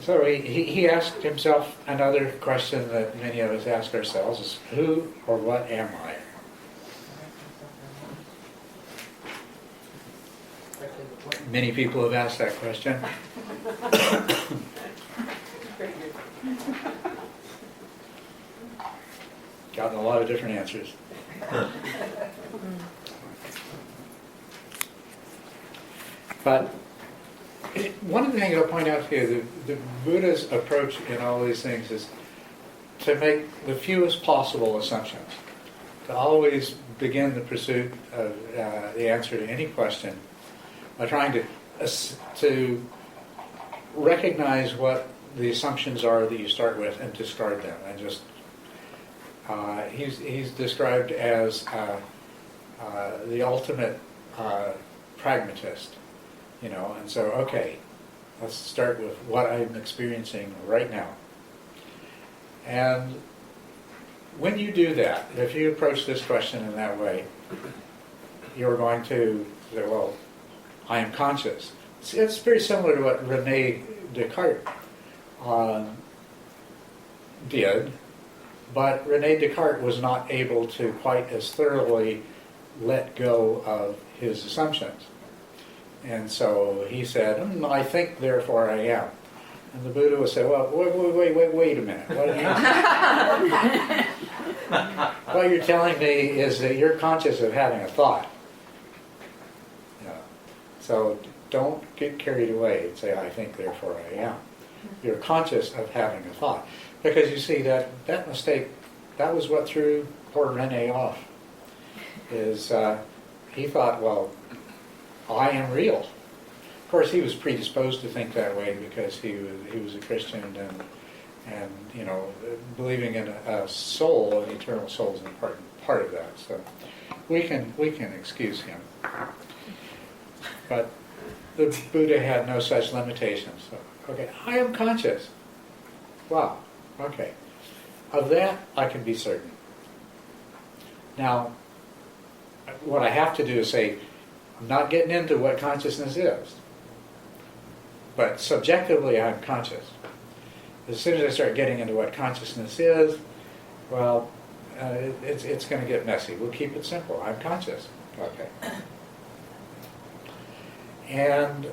So he asked himself another question that many of us ask ourselves is, who or what am I? Many people have asked that question. Gotten a lot of different answers. But one of the things I'll point out here, the Buddha's approach in all these things is to make the fewest possible assumptions. To always begin the pursuit of the answer to any question by trying to recognize what the assumptions are that you start with and discard them. And just he's described as the ultimate pragmatist, and so okay, let's start with what I'm experiencing right now. And when you do that, if you approach this question in that way, you're going to say, well, I am conscious. It's very similar to what Rene Descartes did, but Rene Descartes was not able to quite as thoroughly let go of his assumptions. And so he said, I think, therefore I am. And the Buddha would say, well, wait a minute. What you're telling me is that you're conscious of having a thought. So don't get carried away and say, I think, therefore I am. You're conscious of having a thought. Because you see, that mistake, that was what threw poor Rene off. Is he thought, well, I am real. Of course, he was predisposed to think that way because he was a Christian and believing in a soul, an eternal soul, is an important part of that. So we can excuse him. But the Buddha had no such limitations. So, okay, I am conscious. Wow, okay. Of that, I can be certain. Now, what I have to do is say, I'm not getting into what consciousness is. But subjectively, I'm conscious. As soon as I start getting into what consciousness is, well, it's going to get messy. We'll keep it simple. I'm conscious. Okay. And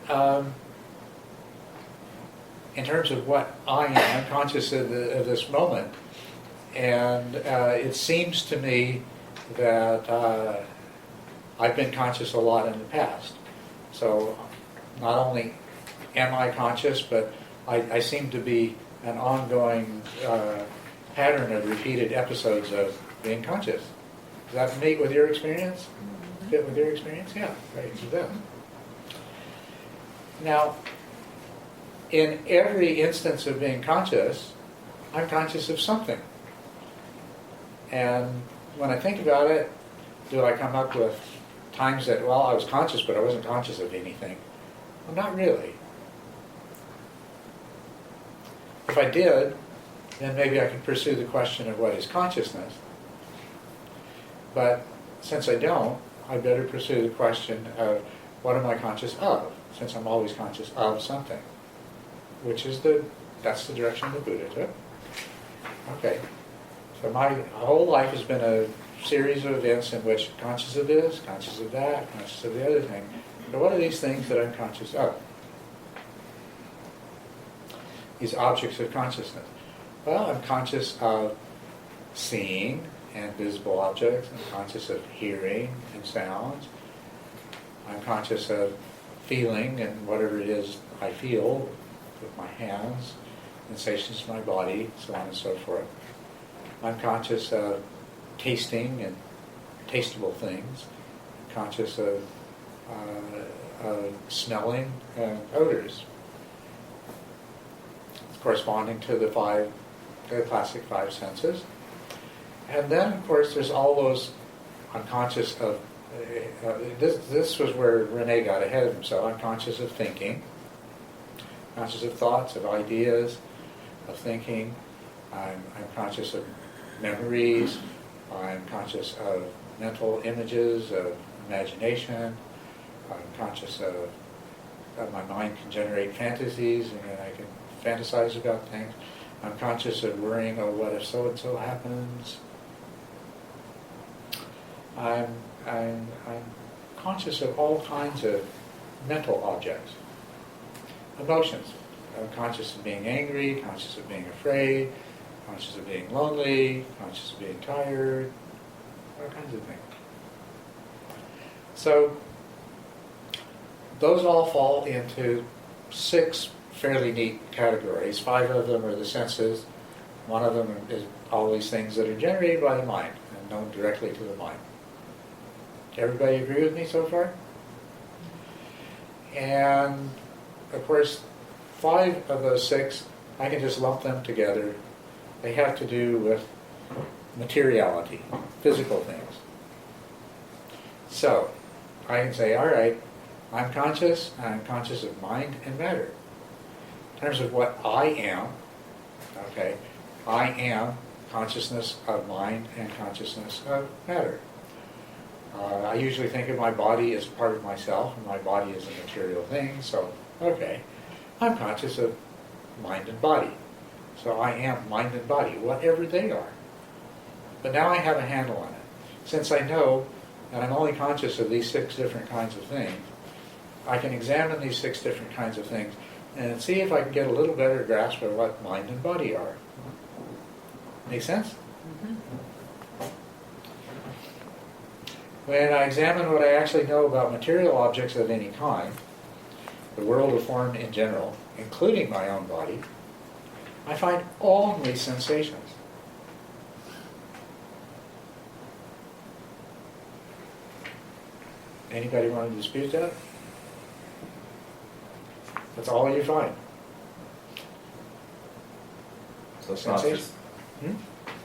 in terms of what I am, I'm conscious of this moment. And it seems to me that I've been conscious a lot in the past. So not only am I conscious, but I seem to be an ongoing pattern of repeated episodes of being conscious. Does that meet with your experience? Fit with your experience? Yeah, right, it does. Now, in every instance of being conscious, I'm conscious of something. And when I think about it, do I come up with times that, well, I was conscious, but I wasn't conscious of anything? Well, not really. If I did, then maybe I could pursue the question of what is consciousness. But since I don't, I better pursue the question of what am I conscious of, since I'm always conscious of something, which is that's the direction the Buddha took. Okay, so my whole life has been a series of events in which conscious of this, conscious of that, conscious of the other thing. But what are these things that I'm conscious of? These objects of consciousness. Well, I'm conscious of seeing and visible objects. I'm conscious of hearing and sounds. I'm conscious of feeling and whatever it is I feel with my hands, sensations of my body, so on and so forth. I'm conscious of tasting and tasteable things. I'm conscious of smelling and odors, corresponding to the classic five senses. And then, of course, there's all those I'm conscious of. This was where Rene got ahead of himself. I'm conscious of thinking, conscious of thoughts, of ideas, of thinking. I'm conscious of memories. I'm conscious of mental images, of imagination. I'm conscious of my mind can generate fantasies, and I can fantasize about things. I'm conscious of worrying, oh, what if so-and-so happens? I'm conscious of all kinds of mental objects. Emotions. I'm conscious of being angry, conscious of being afraid, conscious of being lonely, conscious of being tired, all kinds of things. So those all fall into 6 fairly neat categories. 5 of them are the senses. 1 of them is all these things that are generated by the mind and known directly to the mind. Everybody agree with me so far? And of course, 5 of those 6, I can just lump them together. They have to do with materiality, physical things. So, I can say, all right, I'm conscious of mind and matter. In terms of what I am, okay, I am consciousness of mind and consciousness of matter. I usually think of my body as part of myself, and my body is a material thing, so, okay, I'm conscious of mind and body. So I am mind and body, whatever they are. But now I have a handle on it. Since I know that I'm only conscious of these 6 different kinds of things, I can examine these 6 different kinds of things and see if I can get a little better grasp of what mind and body are. Make sense? Mm-hmm. When I examine what I actually know about material objects of any kind, the world of form in general, including my own body, I find only sensations. Anybody want to dispute that? That's all you find. So Sensation.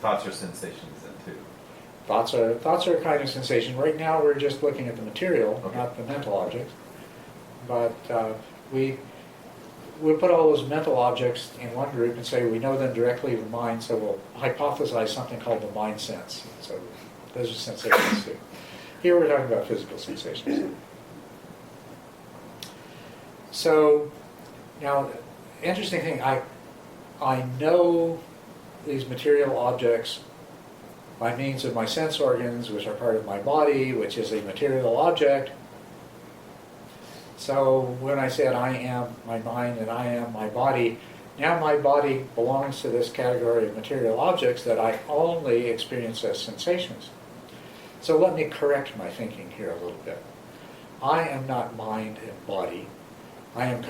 thoughts are sensations then too. Thoughts are a kind of sensation. Right now we're just looking at the material, Okay. not the mental objects. But we put all those mental objects in one group and say we know them directly with mind, so we'll hypothesize something called the mind sense. So those are sensations too. Here we're talking about physical sensations. So now, interesting thing, I know these material objects by means of my sense organs, which are part of my body, which is a material object. So when I said I am my mind and I am my body, now my body belongs to this category of material objects that I only experience as sensations. So let me correct my thinking here a little bit. I am not mind and body. I'm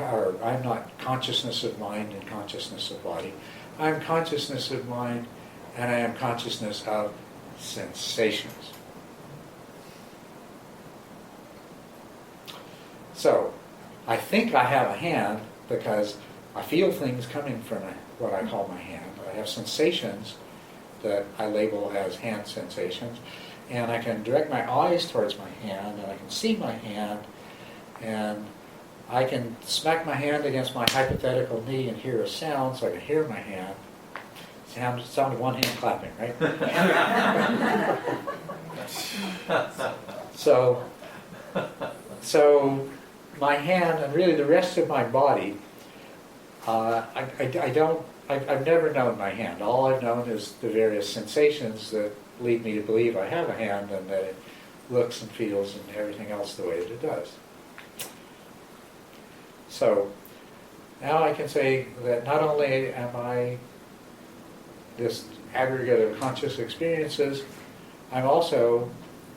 not consciousness of mind and consciousness of body. I am consciousness of mind and I am consciousness of sensations. So, I think I have a hand because I feel things coming from what I call my hand. I have sensations that I label as hand sensations, and I can direct my eyes towards my hand, and I can see my hand, and I can smack my hand against my hypothetical knee and hear a sound, so I can hear my hand. Sound of one hand clapping, right? So my hand and really the rest of my body, I've never known my hand. All I've known is the various sensations that lead me to believe I have a hand and that it looks and feels and everything else the way that it does. So now I can say that not only am I this aggregate of conscious experiences, I'm also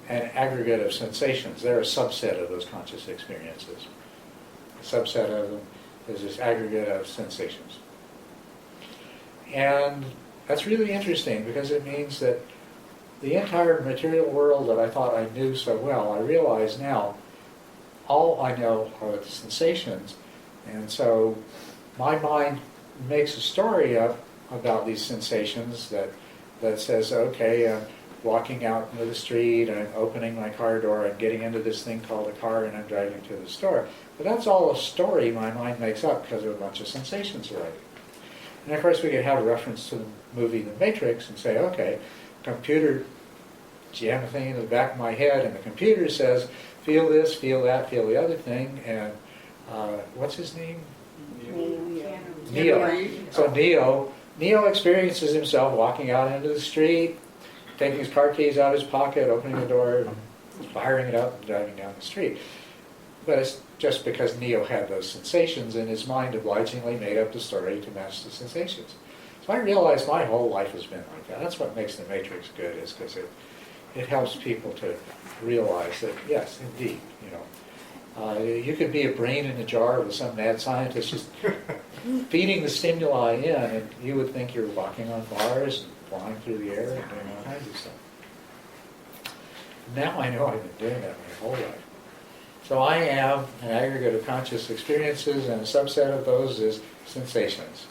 an aggregate of sensations. They're a subset of those conscious experiences. A subset of them is this aggregate of sensations. And that's really interesting because it means that the entire material world that I thought I knew so well, I realize now all I know are the sensations. And so my mind makes a story up about these sensations that says, okay, I'm walking out into the street, I'm opening my car door, I'm getting into this thing called a car, and I'm driving to the store. But that's all a story my mind makes up because of a bunch of sensations already. And of course we could have a reference to the movie The Matrix and say, okay, computer, jam a thing in the back of my head, and the computer says, feel this, feel that, feel the other thing, and what's his name? Neo experiences himself walking out into the street, taking his car keys out of his pocket, opening the door, firing it up, and driving down the street. But it's just because Neo had those sensations, and his mind obligingly made up the story to match the sensations. So I realized my whole life has been like that. That's what makes the Matrix good, is because it helps people to realize that, yes, indeed, you could be a brain in a jar with some mad scientist just feeding the stimuli in, and you would think you're walking on Mars and flying through the air and doing all kinds of stuff. Now I know I've been doing that my whole life. So I am an aggregate of conscious experiences, and a subset of those is sensations.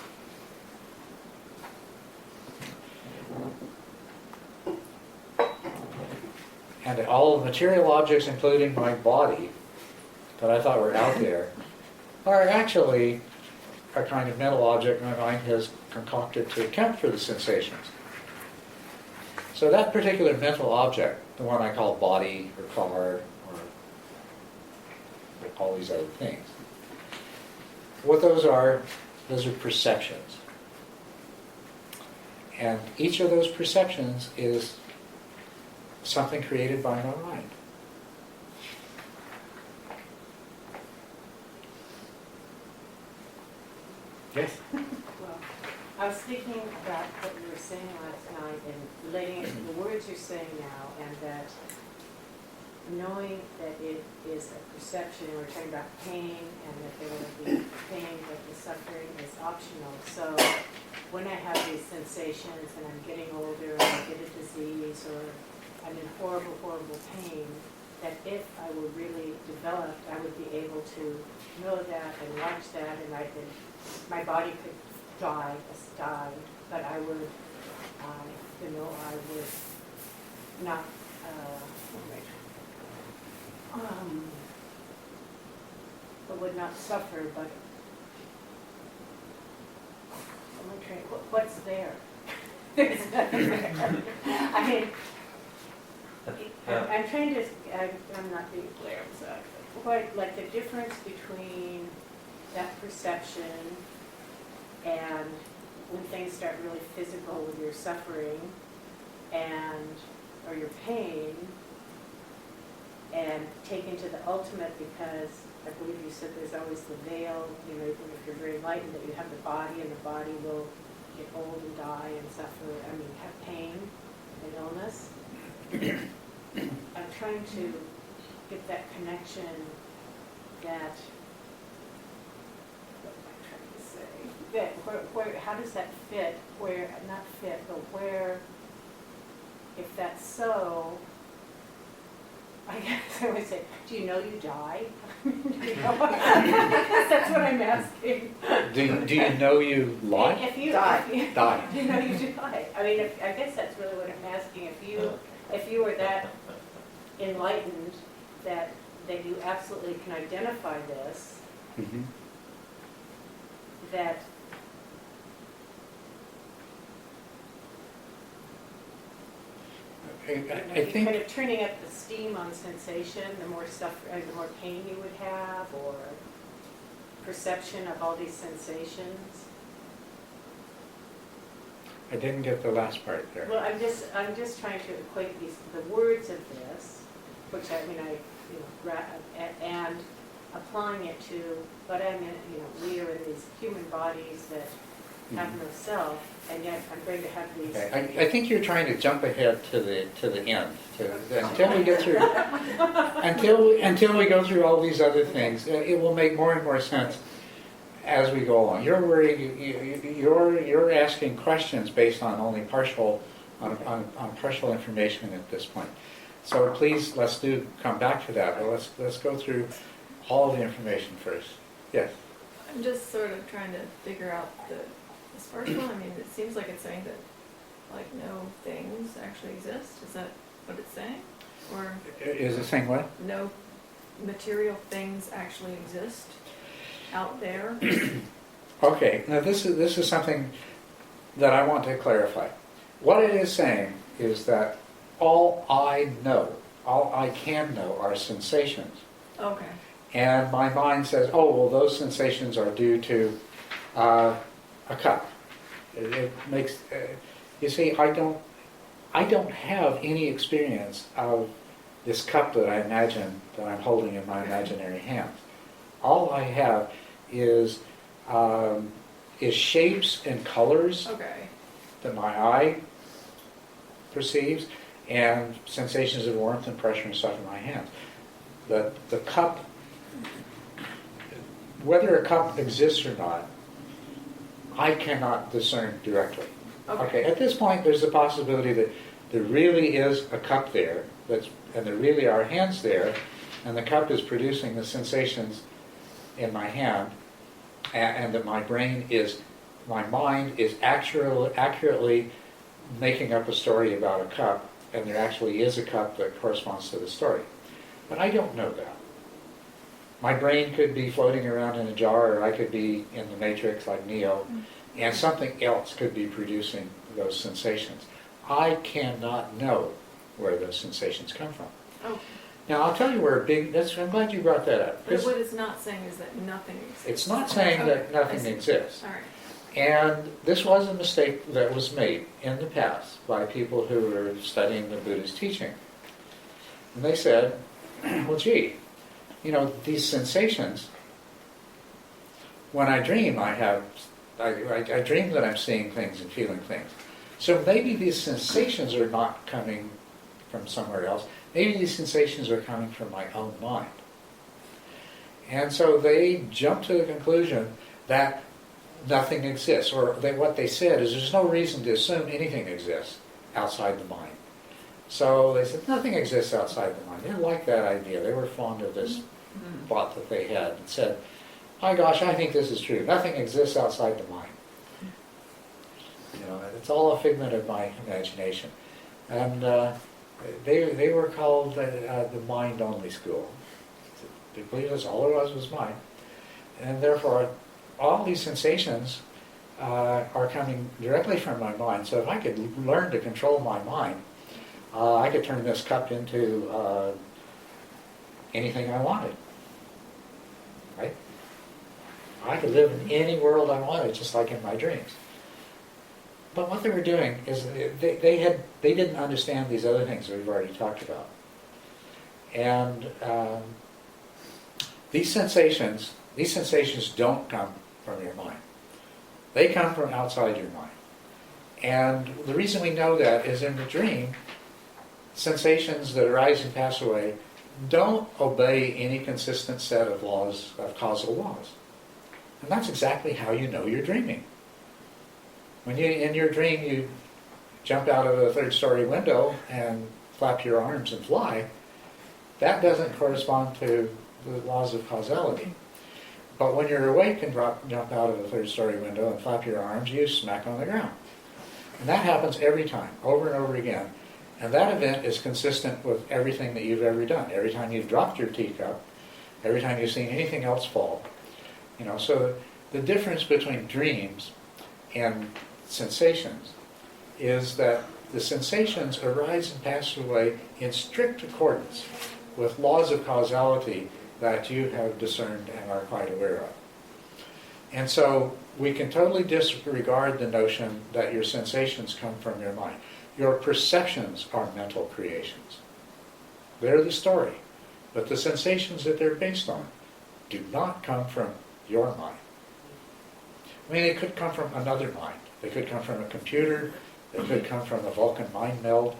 And all the material objects, including my body, that I thought were out there, are actually a kind of mental object my mind has concocted to account for the sensations. So that particular mental object, the one I call body or car or all these other things, what those are perceptions. And each of those perceptions is something created by my mind. Yes? Well, I was thinking about what you were saying last night and relating it to the words you're saying now, and that knowing that it is a perception, we're talking about pain, and that there will be pain, but the suffering is optional. So when I have these sensations and I'm getting older and I get a disease or I'm in horrible, horrible pain, that if I were really developed, I would be able to know that and watch that, and my body could die, but I would, I would not, I would not suffer, but what's there? There's nothing there. I mean, I'm trying to, I'm not being clear, so quite like the difference between that perception and when things start really physical with your suffering or your pain, and taken to the ultimate, because I believe you said there's always the veil, even if you're very enlightened, that you have the body, and the body will get old and die and suffer, have pain and illness. I'm trying to get that connection that, what am I trying to say? That where how does that fit? Where, not fit, but where, if that's so, I guess I would say, do you know you die? That's what I'm asking. Do you know you lie? If you die. Do you know you die? I guess that's really what I'm asking. If you were that enlightened that you absolutely can identify this, Mm-hmm. that I you're think kind of turning up the steam on sensation, the more pain you would have, or perception of all these sensations. I didn't get the last part there. Well, I'm just trying to equate the words of this, which and applying it to, but we are in these human bodies that have no self, and yet I'm going to have these. Okay. I think you're trying to jump ahead to the end, until we get through until we go through all these other things. It will make more and more sense as we go along. You're worried. You're asking questions based on only partial information at this point. So please, let's come back to that. But let's go through all the information first. Yes. I'm just sort of trying to figure out this first one. It seems like it's saying that, like, no things actually exist. Is that what it's saying? Or Is it saying what? no material things actually exist out there? Okay. Now this is something that I want to clarify. What it is saying is that all I can know are sensations. Okay. And my mind says, oh, well, those sensations are due to a cup. It makes, you see, I don't have any experience of this cup that I imagine that I'm holding in my imaginary hands. All I have is shapes and colors Okay. that my eye perceives, and sensations of warmth and pressure and stuff in my hands. The cup, whether a cup exists or not, I cannot discern directly. Okay, at this point there's the possibility that there really is a cup there, and there really are hands there, and the cup is producing the sensations in my hand, and that my mind is accurately making up a story about a cup, and there actually is a cup that corresponds to the story. But I don't know that. My brain could be floating around in a jar, or I could be in the Matrix like Neo, and something else could be producing those sensations. I cannot know where those sensations come from. Oh. Now I'll tell you where I'm glad you brought that up. But what it's not saying is that nothing exists. It's not saying that nothing exists. All right. And this was a mistake that was made in the past by people who were studying the Buddha's teaching. And they said, well, gee, these sensations, when I dream, I dream that I'm seeing things and feeling things. So maybe these sensations are not coming from somewhere else. Maybe these sensations are coming from my own mind. And so they jumped to the conclusion that nothing exists, or what they said is there's no reason to assume anything exists outside the mind. So they said nothing exists outside the mind. They didn't like that idea. They were fond of this thought that they had, and said, my gosh, I think this is true. Nothing exists outside the mind. It's all a figment of my imagination. And they were called the mind-only school. They believed that's all there was mind. And therefore, all these sensations are coming directly from my mind. So if I could learn to control my mind, I could turn this cup into anything I wanted. Right? I could live in any world I wanted, just like in my dreams. But what they were doing is they didn't understand these other things that we've already talked about. And these sensations don't come from your mind. They come from outside your mind. And the reason we know that is in the dream, sensations that arise and pass away don't obey any consistent set of laws, of causal laws. And that's exactly how you know you're dreaming. When in your dream you jump out of a third-story window and flap your arms and fly, that doesn't correspond to the laws of causality. But when you're awake and jump out of a third-story window and flap your arms, you smack on the ground. And that happens every time, over and over again. And that event is consistent with everything that you've ever done. Every time you've dropped your teacup, every time you've seen anything else fall. So the difference between dreams and sensations is that the sensations arise and pass away in strict accordance with laws of causality that you have discerned and are quite aware of. And so we can totally disregard the notion that your sensations come from your mind. Your perceptions are mental creations. They're the story. But the sensations that they're based on do not come from your mind. I mean, they could come from another mind. They could come from a computer. They could come from a Vulcan mind meld.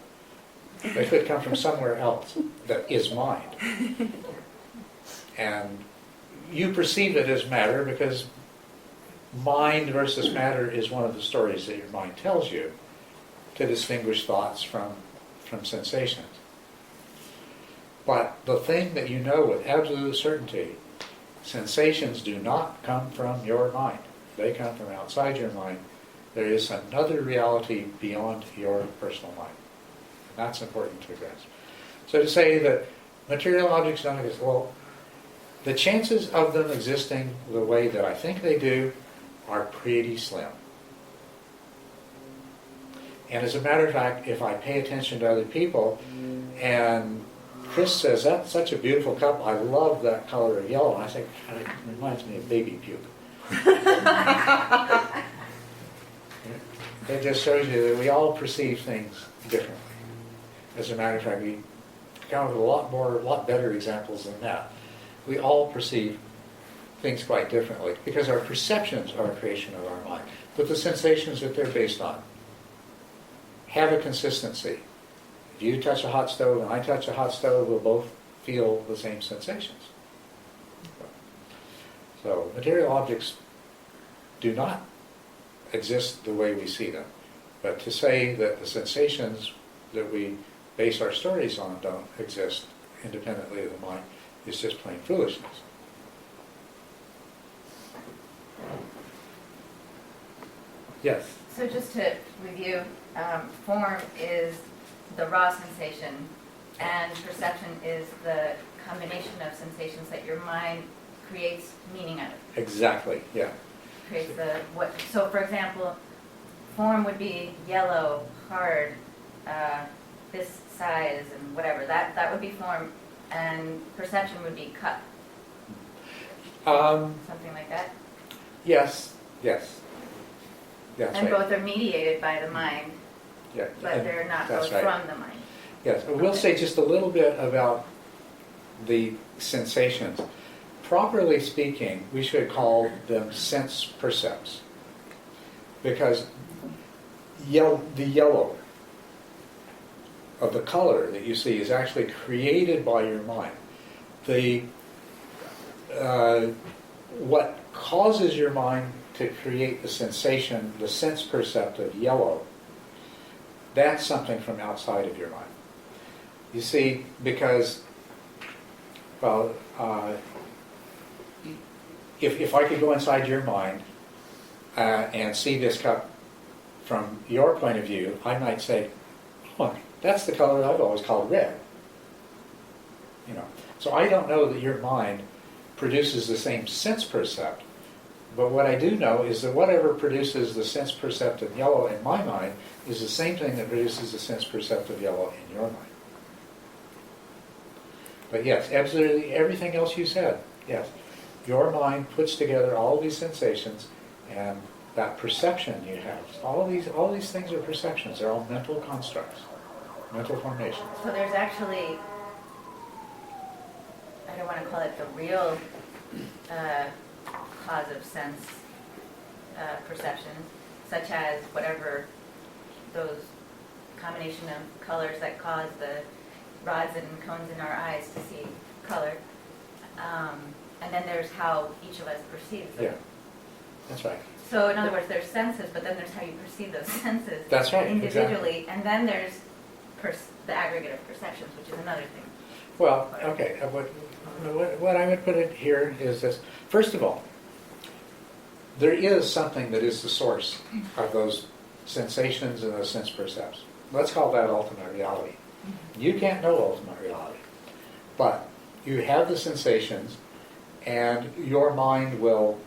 They could come from somewhere else that is mind. And you perceive it as matter because mind versus matter is one of the stories that your mind tells you to distinguish thoughts from sensations. But the thing that you know with absolute certainty, sensations do not come from your mind. They come from outside your mind. There is another reality beyond your personal mind. And that's important to grasp. So to say that material objects don't exist, well, the chances of them existing the way that I think they do are pretty slim. And as a matter of fact, if I pay attention to other people, and Chris says, that's such a beautiful cup, I love that color of yellow, and I say, God, it reminds me of baby puke. it just shows you that we all perceive things differently. As a matter of fact, we come up with a lot better examples than that. We all perceive things quite differently because our perceptions are a creation of our mind, but the sensations that they're based on have a consistency. If you touch a hot stove and I touch a hot stove, we'll both feel the same sensations. So material objects do not exist the way we see them. But to say that the sensations that we base our stories on don't exist independently of the mind is just plain foolishness. Yes? So just to review, form is the raw sensation, and perception is the combination of sensations that your mind creates meaning out of. Exactly, yeah. Creates the what. So, for example, form would be yellow, hard, this size, and whatever. That would be form, and perception would be cup. Something like that. Yes, yes. That's And right. both are mediated by the mind, Yeah, but and they're not that's both right. from the mind. Yes, and we'll say just a little bit about the sensations. Properly speaking, we should call them sense percepts, because the yellow of the color that you see is actually created by your mind. What causes your mind to create the sensation, the sense percept of yellow, that's something from outside of your mind. You see, because, well, if I could go inside your mind and see this cup from your point of view, I might say, oh, that's the color I've always called red. You know, so I don't know that your mind produces the same sense percept, but what I do know is that whatever produces the sense percept of yellow in my mind is the same thing that produces the sense percept of yellow in your mind. But yes, absolutely everything else you said, yes. Your mind puts together all these sensations and that perception you have. All these things are perceptions. They're all mental constructs, mental formations. So there's actually, I don't want to call it the real cause of sense perceptions, such as whatever those combination of colors that cause the rods and cones in our eyes to see color. And then there's how each of us perceives them. Yeah, that's right. So in other words, there's senses, but then there's how you perceive those senses That's right, individually. And then there's the aggregate of perceptions, which is another thing. Well, okay, what I would put in here is this. First of all, there is something that is the source of those sensations and those sense percepts. Let's call that ultimate reality. You can't know ultimate reality, but you have the sensations, and your mind will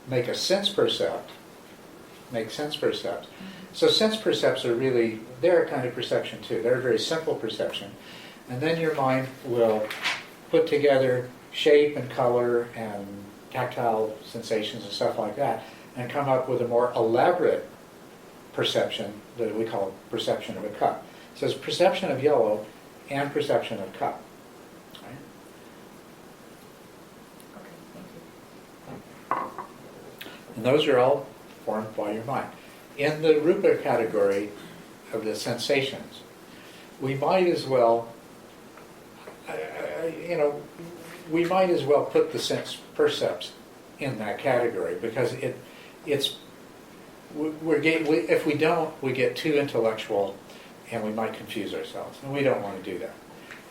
make a sense percept, make sense percepts. So sense percepts are really, they're a kind of perception too. They're a very simple perception. And then your mind will put together shape and color and tactile sensations and stuff like that, and come up with a more elaborate perception that we call perception of a cup. So it's perception of yellow and perception of cup. Right? Okay, thank you. And those are all formed by your mind. In the rupa category of the sensations, we might as well, we might as well put the sense percepts in that category, because if we don't, we get too intellectual and we might confuse ourselves, and we don't want to do that.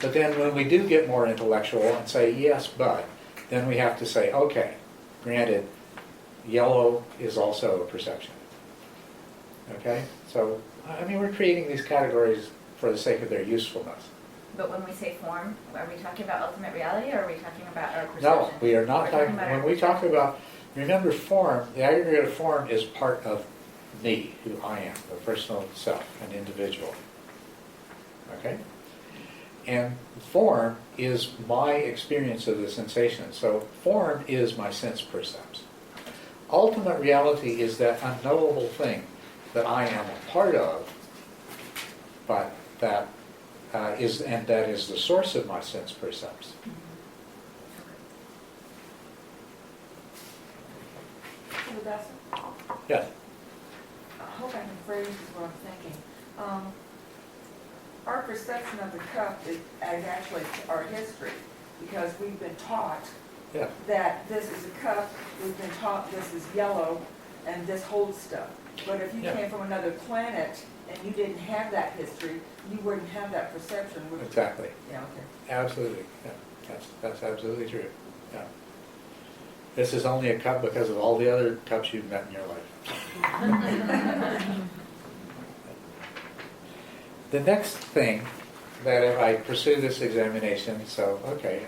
But then when we do get more intellectual and say yes, but, then we have to say, okay, granted, yellow is also a perception. Okay? So, I mean, we're creating these categories for the sake of their usefulness. But when we say form, are we talking about ultimate reality, or are we talking about our perception? No, we are not We're talking, about when our we talk perception. about, remember form, the aggregate of form is part of me, who I am, the personal self, an individual. Okay? And form is my experience of the sensation. So form is my sense percepts. Ultimate reality is that unknowable thing that I am a part of, but that is the source of my sense percepts. So that's, Yes. I hope I can phrase this what I'm thinking. Our perception of the cup is actually our history, because we've been taught Yeah. that this is a cup, we've been taught this is yellow, and this holds stuff. But if you Yeah. came from another planet and you didn't have that history, you wouldn't have that perception. Exactly. Yeah, okay. Absolutely. Yeah. That's absolutely true. Yeah. This is only a cup because of all the other cups you've met in your life. The next thing that if I pursue this examination, so okay,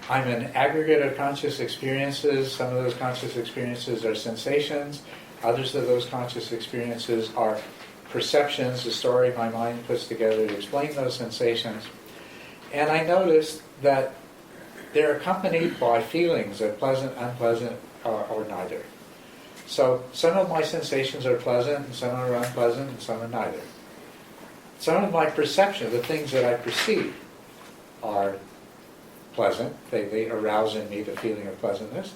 I'm an aggregate of conscious experiences. Some of those conscious experiences are sensations. Others of those conscious experiences are perceptions, the story my mind puts together to explain those sensations. And I noticed that they're accompanied by feelings of pleasant, unpleasant, or neither. So some of my sensations are pleasant, and some are unpleasant, and some are neither. Some of my perceptions, the things that I perceive, are pleasant. They arouse in me the feeling of pleasantness.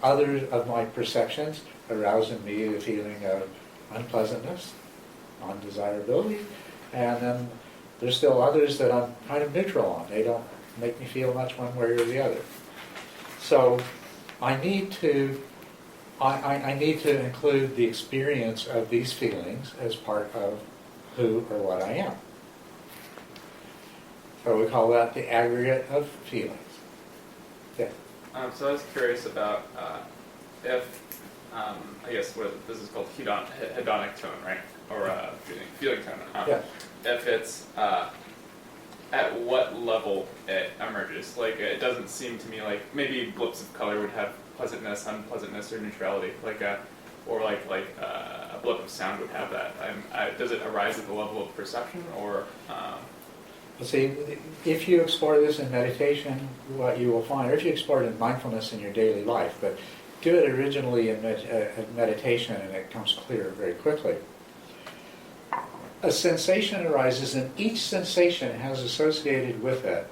Others of my perceptions arouse in me the feeling of unpleasantness, undesirability, and then there's still others that I'm kind of neutral on. They don't make me feel much one way or the other. So I need to include the experience of these feelings as part of who or what I am. So we call that the aggregate of feelings. Yeah. So I was curious about if, I guess what this is called hedonic tone, right? Or feeling tone. Yeah. If it's at what level it emerges. Like, it doesn't seem to me like maybe blips of color would have pleasantness, unpleasantness, or neutrality. Or a blip of sound would have that. Does it arise at the level of perception, or? See, if you explore this in meditation, what you will find, or if you explore it in mindfulness in your daily life, but do it originally in meditation and it comes clear very quickly. A sensation arises, and each sensation has associated with it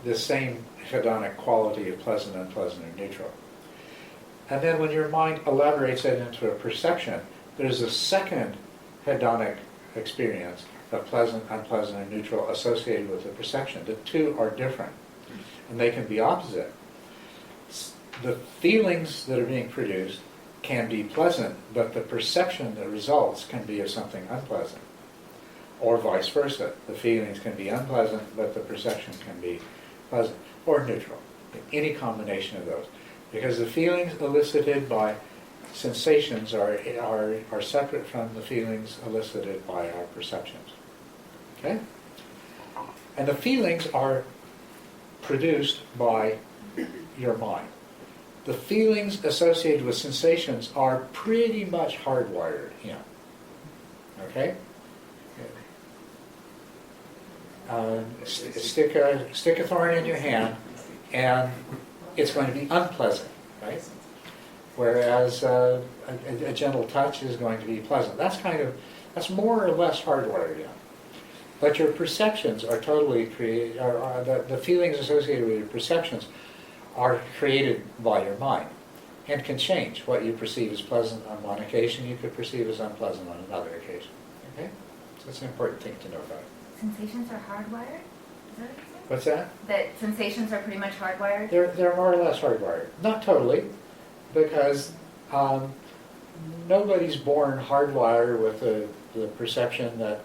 the same hedonic quality of pleasant, unpleasant, or neutral. And then when your mind elaborates it into a perception, there's a second hedonic experience of pleasant, unpleasant, and neutral associated with the perception. The two are different, and they can be opposite. The feelings that are being produced can be pleasant, but the perception that results can be of something unpleasant. Or vice versa. The feelings can be unpleasant, but the perception can be pleasant. Or neutral. Any combination of those. Because the feelings elicited by sensations are separate from the feelings elicited by our perceptions. Okay? And the feelings are produced by your mind. The feelings associated with sensations are pretty much hardwired in. Okay? Stick a thorn in your hand, and it's going to be unpleasant, right? Whereas a gentle touch is going to be pleasant. That's more or less hardwired in. But your perceptions are totally created. The feelings associated with your perceptions are created by your mind, and can change. What you perceive as pleasant on one occasion, you could perceive as unpleasant on another occasion. Okay, so that's an important thing to know about it. Sensations are hardwired? Is that what you said? What's that? That sensations are pretty much hardwired? They're more or less hardwired. Not totally, because nobody's born hardwired with the perception that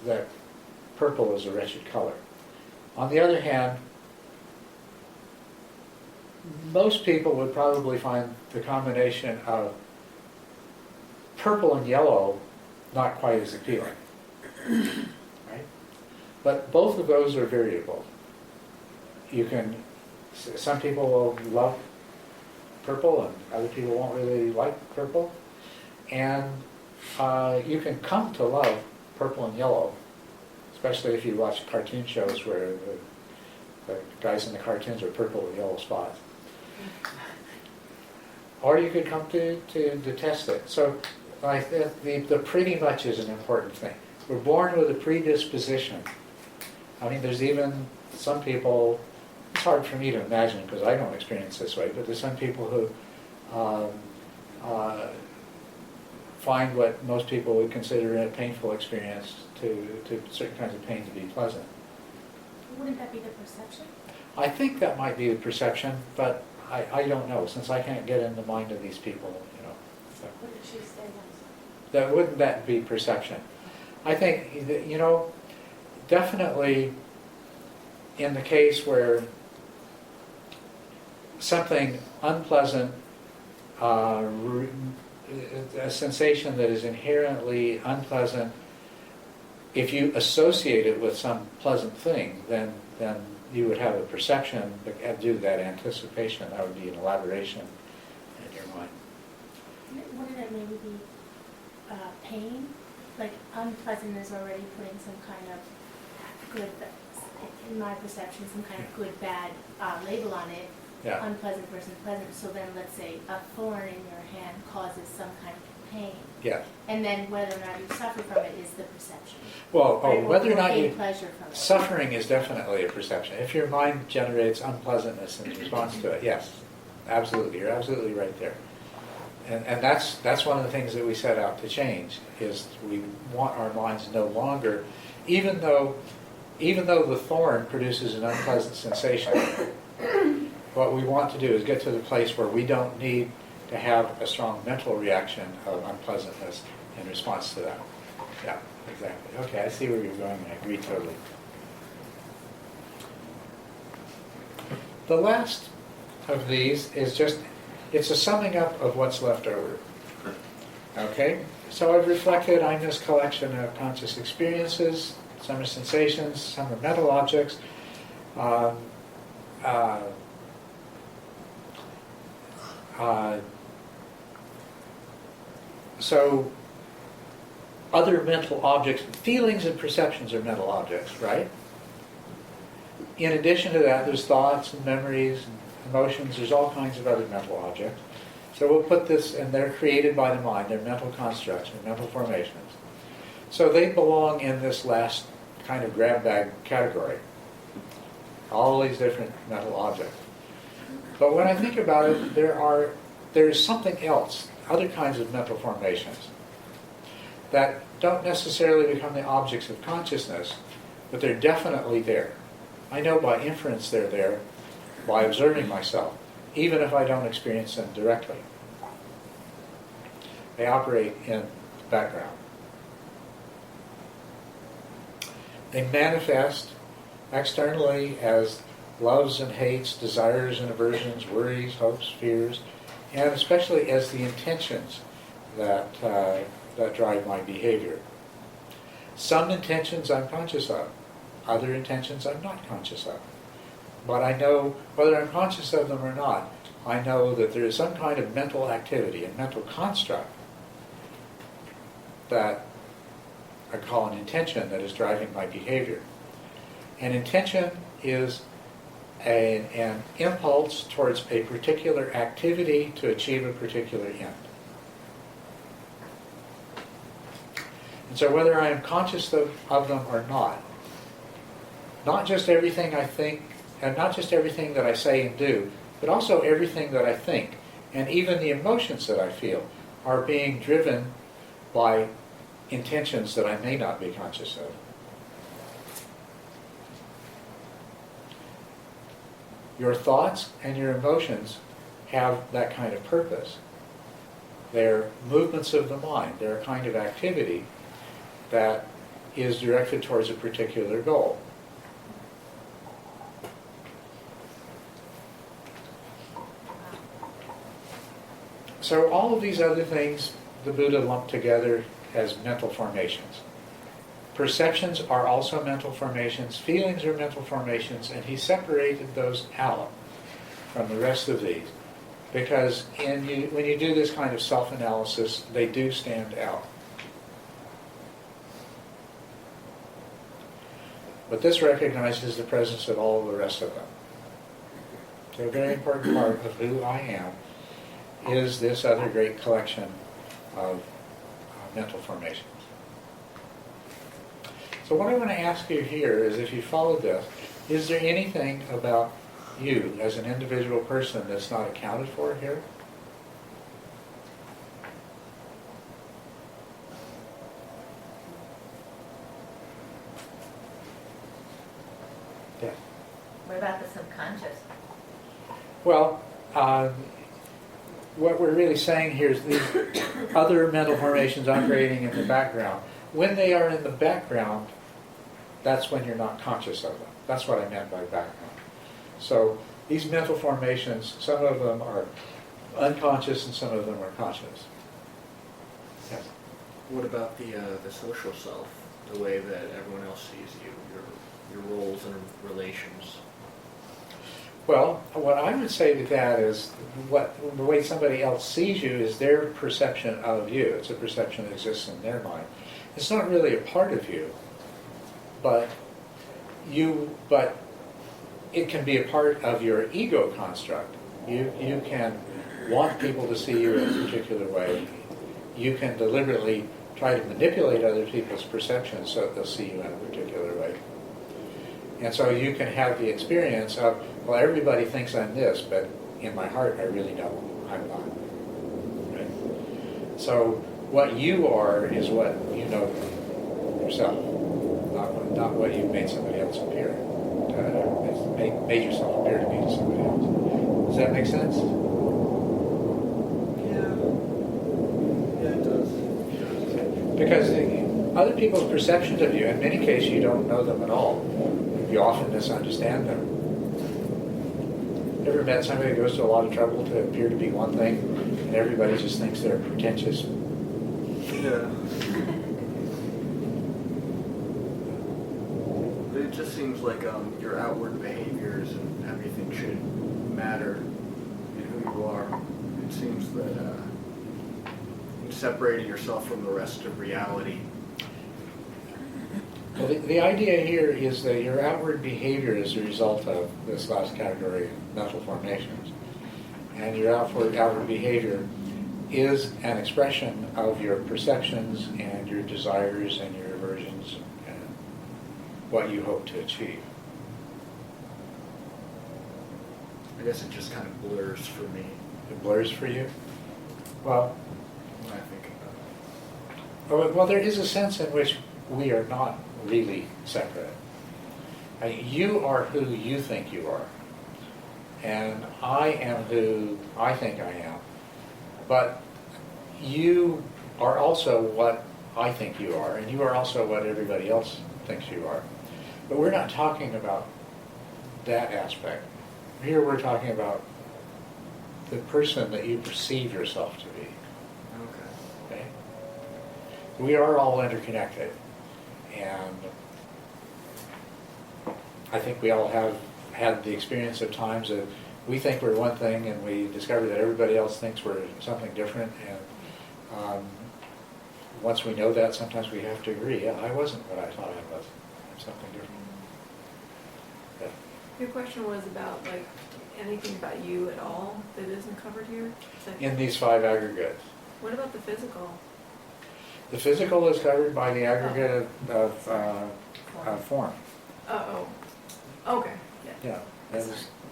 that purple is a wretched color. On the other hand, most people would probably find the combination of purple and yellow not quite as appealing. Right? But both of those are variable. Some people will love purple and other people won't really like purple. And you can come to love purple and yellow, especially if you watch cartoon shows where the guys in the cartoons are purple with yellow spots. or you could come to detest it. So like the pretty much is an important thing. We're born with a predisposition. I mean, there's even some people, it's hard for me to imagine because I don't experience this way, but there's some people who find what most people would consider a painful experience to certain kinds of pain to be pleasant. Wouldn't that be the perception? I think that might be the perception, but I don't know, since I can't get in the mind of these people, you know. So. What did she say? Wouldn't that be perception? I think, you know, definitely in the case where something unpleasant, a sensation that is inherently unpleasant, if you associate it with some pleasant thing, then you would have a perception due to that anticipation. That would be an elaboration in your mind. Wouldn't it maybe be pain? Like unpleasantness already putting some kind of good, in my perception, some kind of good, bad label on it. Yeah. Unpleasant versus pleasant. So then let's say a thorn in your hand causes some kind of pain. Yeah. And then whether or not you suffer from it is the perception. Well, Right? whether or not gain you... pleasure from it. Suffering is definitely a perception. If your mind generates unpleasantness in response to it, yes, absolutely. You're absolutely right there. And that's one of the things that we set out to change, is we want our minds no longer, even though the thorn produces an unpleasant sensation, what we want to do is get to the place where we don't need to have a strong mental reaction of unpleasantness in response to that. Yeah, exactly. Okay, I see where you're going, and I agree totally. The last of these is just, it's a summing up of what's left over. Okay? So I've reflected on this collection of conscious experiences. Some are sensations, some are mental objects. So other mental objects, feelings and perceptions are mental objects, right? In addition to that, there's thoughts and memories and emotions. There's all kinds of other mental objects. So we'll put this, and they're created by the mind. They're mental constructs, they're mental formations. So they belong in this last kind of grab bag category. All these different mental objects. But when I think about it, there is something else, other kinds of mental formations that don't necessarily become the objects of consciousness, but they're definitely there. I know by inference they're there, by observing myself, even if I don't experience them directly. They operate in the background. They manifest externally as loves and hates, desires and aversions, worries, hopes, fears, and especially as the intentions that drive my behavior. Some intentions I'm conscious of, other intentions I'm not conscious of. But I know, whether I'm conscious of them or not, I know that there is some kind of mental activity, a mental construct that I call an intention that is driving my behavior. An intention is an impulse towards a particular activity to achieve a particular end. And so whether I am conscious of them or not just everything I think, and not just everything that I say and do, but also everything that I think, and even the emotions that I feel, are being driven by intentions that I may not be conscious of. Your thoughts and your emotions have that kind of purpose. They're movements of the mind. They're a kind of activity that is directed towards a particular goal. So all of these other things the Buddha lumped together as mental formations. Perceptions are also mental formations, feelings are mental formations, and he separated those out from the rest of these because when you do this kind of self-analysis, they do stand out. But this recognizes the presence of all of the rest of them. So a very important part of who I am is this other great collection of mental formations. So what I want to ask you here is, if you followed this, is there anything about you as an individual person that's not accounted for here? Yes. What about the subconscious? Well, what we're really saying here is these other mental formations operating in the background. When they are in the background, that's when you're not conscious of them. That's what I meant by background. So these mental formations, some of them are unconscious and some of them are conscious. Yes. What about the social self, the way that everyone else sees you, your roles and relations? Well, what I would say to that is the way somebody else sees you is their perception of you. It's a perception that exists in their mind. It's not really a part of you, but it can be a part of your ego construct. You can want people to see you in a particular way. You can deliberately try to manipulate other people's perceptions so that they'll see you in a particular way. And so you can have the experience of, well, everybody thinks I'm this, but in my heart I really don't. I'm not. Right? So what you are is what you know yourself, not what you've made somebody else appear. Made yourself appear to be to somebody else. Does that make sense? Yeah, it does. Because other people's perceptions of you, in many cases, you don't know them at all. You often misunderstand them. Ever met somebody who goes to a lot of trouble to appear to be one thing, and everybody just thinks they're pretentious? Yeah. It just seems like your outward behaviors and everything should matter in who you are. It seems that you separated yourself from the rest of reality. Well, the idea here is that your outward behavior is a result of this last category, mental formations. And your outward behavior is an expression of your perceptions and your desires and your aversions and what you hope to achieve. I guess it just kind of blurs for me It blurs for you? Well, when I think about it. well, there is a sense in which we are not really separate. I mean, you are who you think you are, and I am who I think I am. But you are also what I think you are, and you are also what everybody else thinks you are. But we're not talking about that aspect. Here we're talking about the person that you perceive yourself to be. Okay? We are all interconnected, and I think we all have had the experience of times that we think we're one thing and we discover that everybody else thinks we're something different, and once we know that, sometimes we have to agree, yeah, I wasn't what I thought I was. I'm something different. Yeah. Your question was about like anything about you at all that isn't covered here? Is that- In these 5 aggregates. What about the physical? The physical is covered by the aggregate of form. Oh, okay, yeah, Yeah,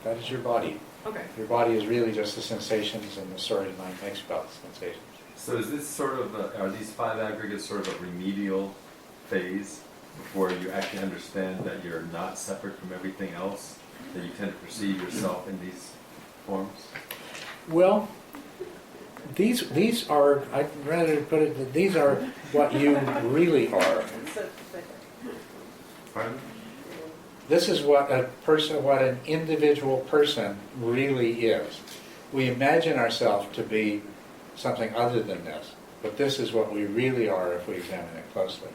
that is your body. okay. Your body is really just the sensations and the story the mind makes about the sensations. So is this sort of, are these 5 aggregates sort of a remedial phase before you actually understand that you're not separate from everything else, that you tend to perceive yourself in these forms? Well, these are, I'd rather put it that these are what you really are. Pardon? This is what an individual person really is. We imagine ourselves to be something other than this, but this is what we really are if we examine it closely.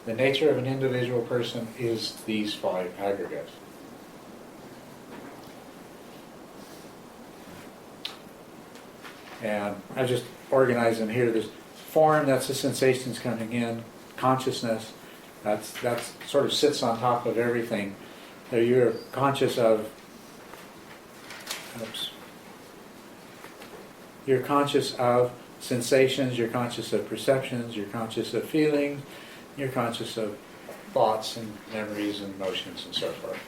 The nature of an individual person is these 5 aggregates. And I just organize them here. There's form, that's the sensations coming in. Consciousness, that's sort of sits on top of everything. So you're conscious of, oops, You're conscious of sensations, you're conscious of perceptions, you're conscious of feelings, you're conscious of thoughts and memories and emotions and so forth.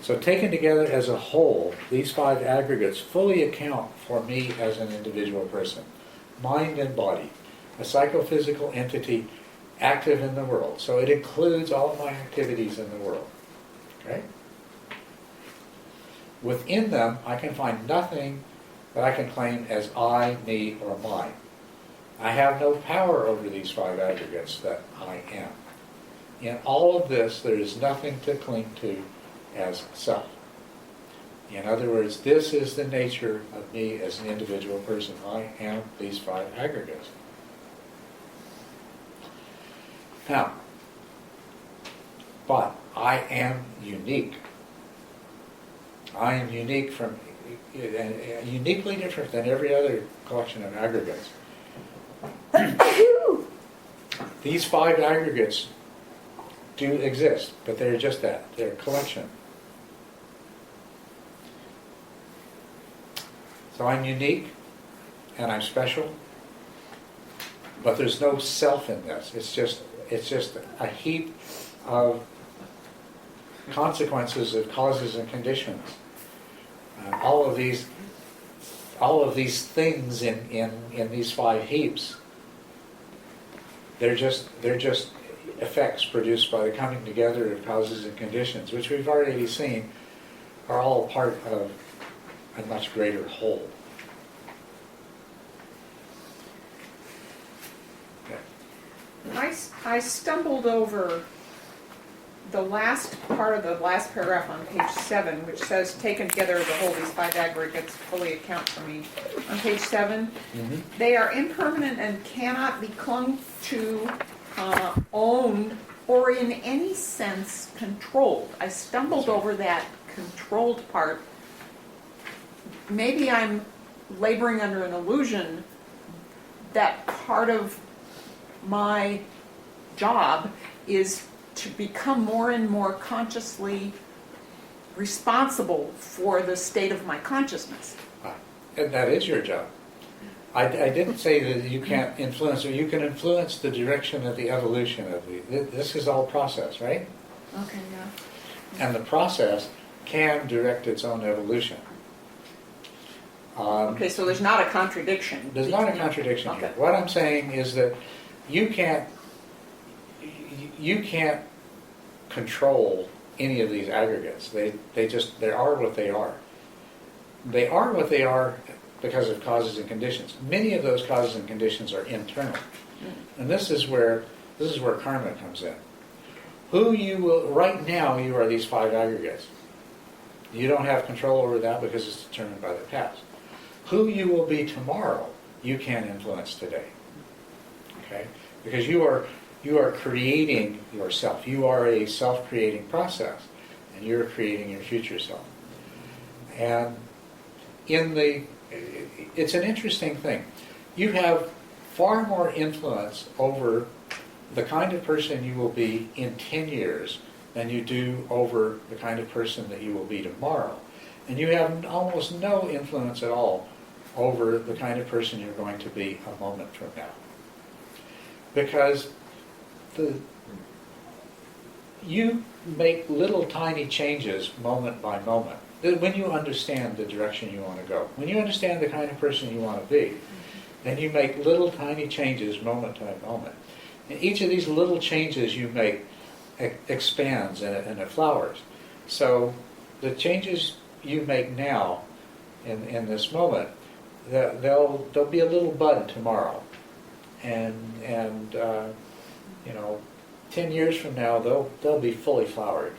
So taken together as a whole, these 5 aggregates fully account for me as an individual person. Mind and body, a psychophysical entity active in the world. So it includes all of my activities in the world. Okay? Within them, I can find nothing that I can claim as I, me, or mine. I have no power over these 5 aggregates that I am. In all of this, there is nothing to cling to as self. In other words, this is the nature of me as an individual person. I am these 5 aggregates. Now, but I am unique. I am unique from, uniquely different than every other collection of aggregates. These 5 aggregates do exist, but they're just that. They're a collection. So I'm unique and I'm special, but there's no self in this. It's just a heap of consequences of causes and conditions. All of these things in these 5 heaps, they're just effects produced by the coming together of causes and conditions, which we've already seen are all part of a much greater whole. I stumbled over the last part of the last paragraph on page 7, which says, taken together as a whole, these 5 aggregates fully account for me. On page 7, they are impermanent and cannot be clung to, owned, or in any sense controlled. I stumbled over that controlled part. Maybe I'm laboring under an illusion that part of my job is to become more and more consciously responsible for the state of my consciousness. And that is your job. I didn't say that you can't influence, or you can influence the direction of the evolution of this is all process, right? Okay, yeah. And the process can direct its own evolution. Okay, so there's not a contradiction. There's not a contradiction here. Okay. What I'm saying is that you can't control any of these aggregates. They are what they are. They are what they are because of causes and conditions. Many of those causes and conditions are internal. And this is where karma comes in. Right now you are these 5 aggregates. You don't have control over that because it's determined by the past. Who you will be tomorrow, you can influence today. Okay? Because you are creating yourself. You are a self-creating process, and you're creating your future self. And it's an interesting thing. You have far more influence over the kind of person you will be in 10 years than you do over the kind of person that you will be tomorrow. And you have almost no influence at all over the kind of person you're going to be a moment from now. Because you make little tiny changes moment by moment. When you understand the direction you want to go, when you understand the kind of person you want to be, then you make little tiny changes moment by moment. And each of these little changes you make expands and it flowers. So the changes you make now in this moment, they'll be a little bud tomorrow. And 10 years from now, they'll be fully flowered.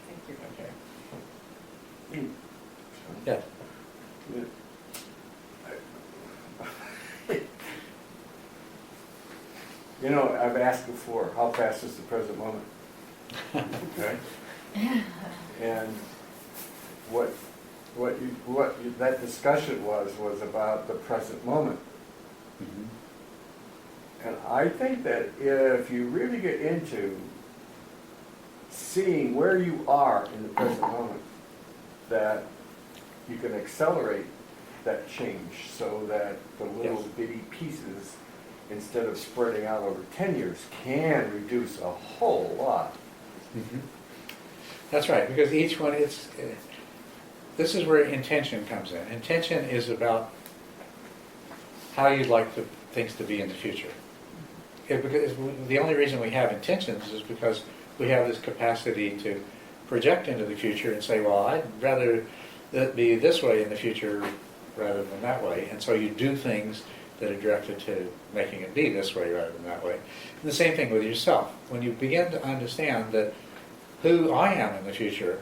Thank you. Okay. Yeah. You know, I've asked before, how fast is the present moment? Okay? And what that discussion was about the present moment. And I think that if you really get into seeing where you are in the present moment, that you can accelerate that change so that the little Yes. bitty pieces, instead of spreading out over 10 years, can reduce a whole lot. Mhm. That's right, because each one, this is where intention comes in. Intention is about how you'd like things to be in the future. Because the only reason we have intentions is because we have this capacity to project into the future and say, well, I'd rather it be this way in the future rather than that way. And so you do things that are directed to making it be this way rather than that way. And the same thing with yourself. When you begin to understand that who I am in the future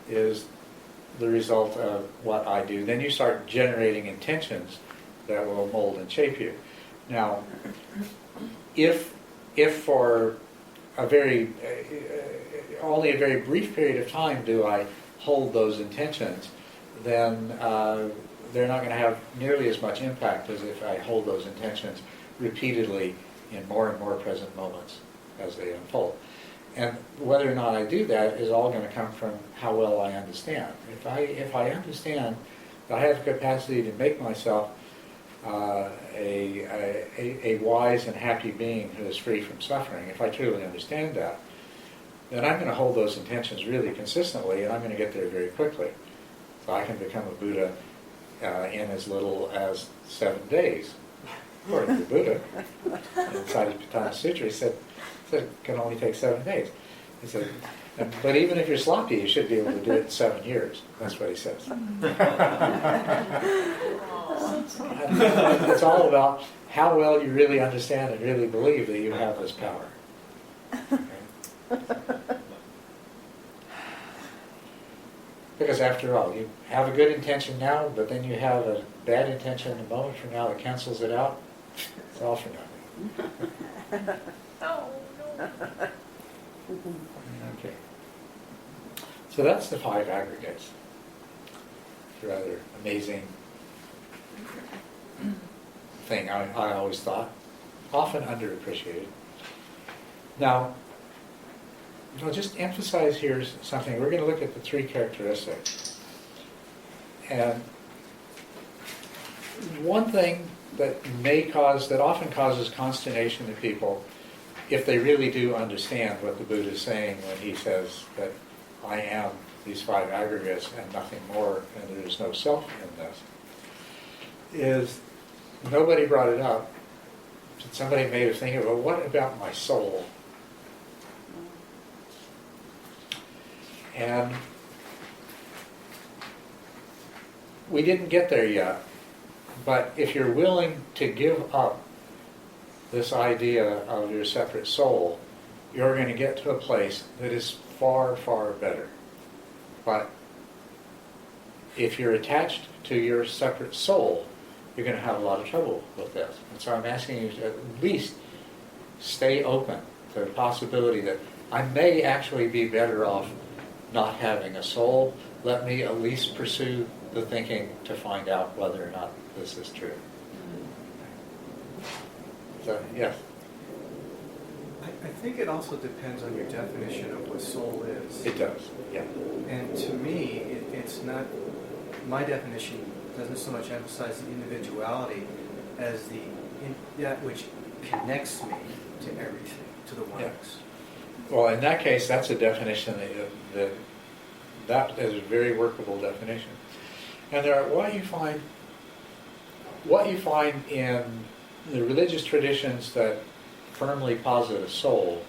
is the result of what I do, then you start generating intentions that will mold and shape you. Now, if for a very only a very brief period of time do I hold those intentions, then they're not going to have nearly as much impact as if I hold those intentions repeatedly in more and more present moments as they unfold. And whether or not I do that is all going to come from how well I understand. If I understand that I have the capacity to make myself a wise and happy being who is free from suffering, if I truly understand that, then I'm going to hold those intentions really consistently, and I'm going to get there very quickly. So I can become a Buddha in as little as 7 days. According to the Buddha, inside his Patana Sutra, he said it can only take 7 days. He said, but even if you're sloppy, you should be able to do it in 7 years. That's what he says. It's all about how well you really understand and really believe that you have this power. Okay? Because after all, you have a good intention now, but then you have a bad intention a moment from now that cancels it out. It's all for nothing. Okay. So that's the 5 aggregates. It's a rather amazing thing, I always thought. Often underappreciated. Now, I'll just emphasize here something. We're going to look at the 3 characteristics. And one thing that often causes consternation to people, if they really do understand what the Buddha is saying when he says that I am these 5 aggregates and nothing more, and there is no self in this, is nobody brought it up. Somebody made us think, well, what about my soul? And we didn't get there yet, but if you're willing to give up this idea of your separate soul, you're going to get to a place that is far, far better. But if you're attached to your separate soul, you're going to have a lot of trouble with this. And so I'm asking you to at least stay open to the possibility that I may actually be better off not having a soul. Let me at least pursue the thinking to find out whether or not this is true. So, yes? I think it also depends on your definition of what soul is. It does, yeah. And to me, it's not, my definition doesn't so much emphasize the individuality as that which connects me to everything, to the oneness. Yeah. Well, in that case, that's a definition that is a very workable definition. And what you find in the religious traditions that firmly posit a soul,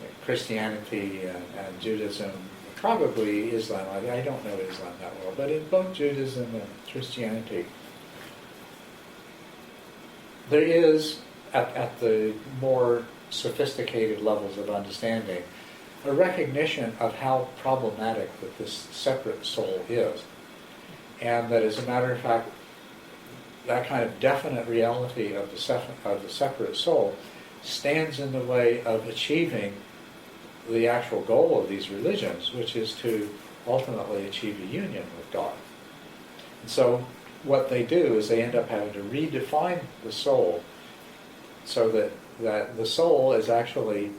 like Christianity and Judaism, probably Islam. I don't know Islam that well, but in both Judaism and Christianity, there is, at the more sophisticated levels of understanding, a recognition of how problematic that this separate soul is. And that, as a matter of fact, that kind of definite reality of the separate soul stands in the way of achieving the actual goal of these religions, which is to ultimately achieve a union with God. And so what they do is they end up having to redefine the soul so that the soul is actually,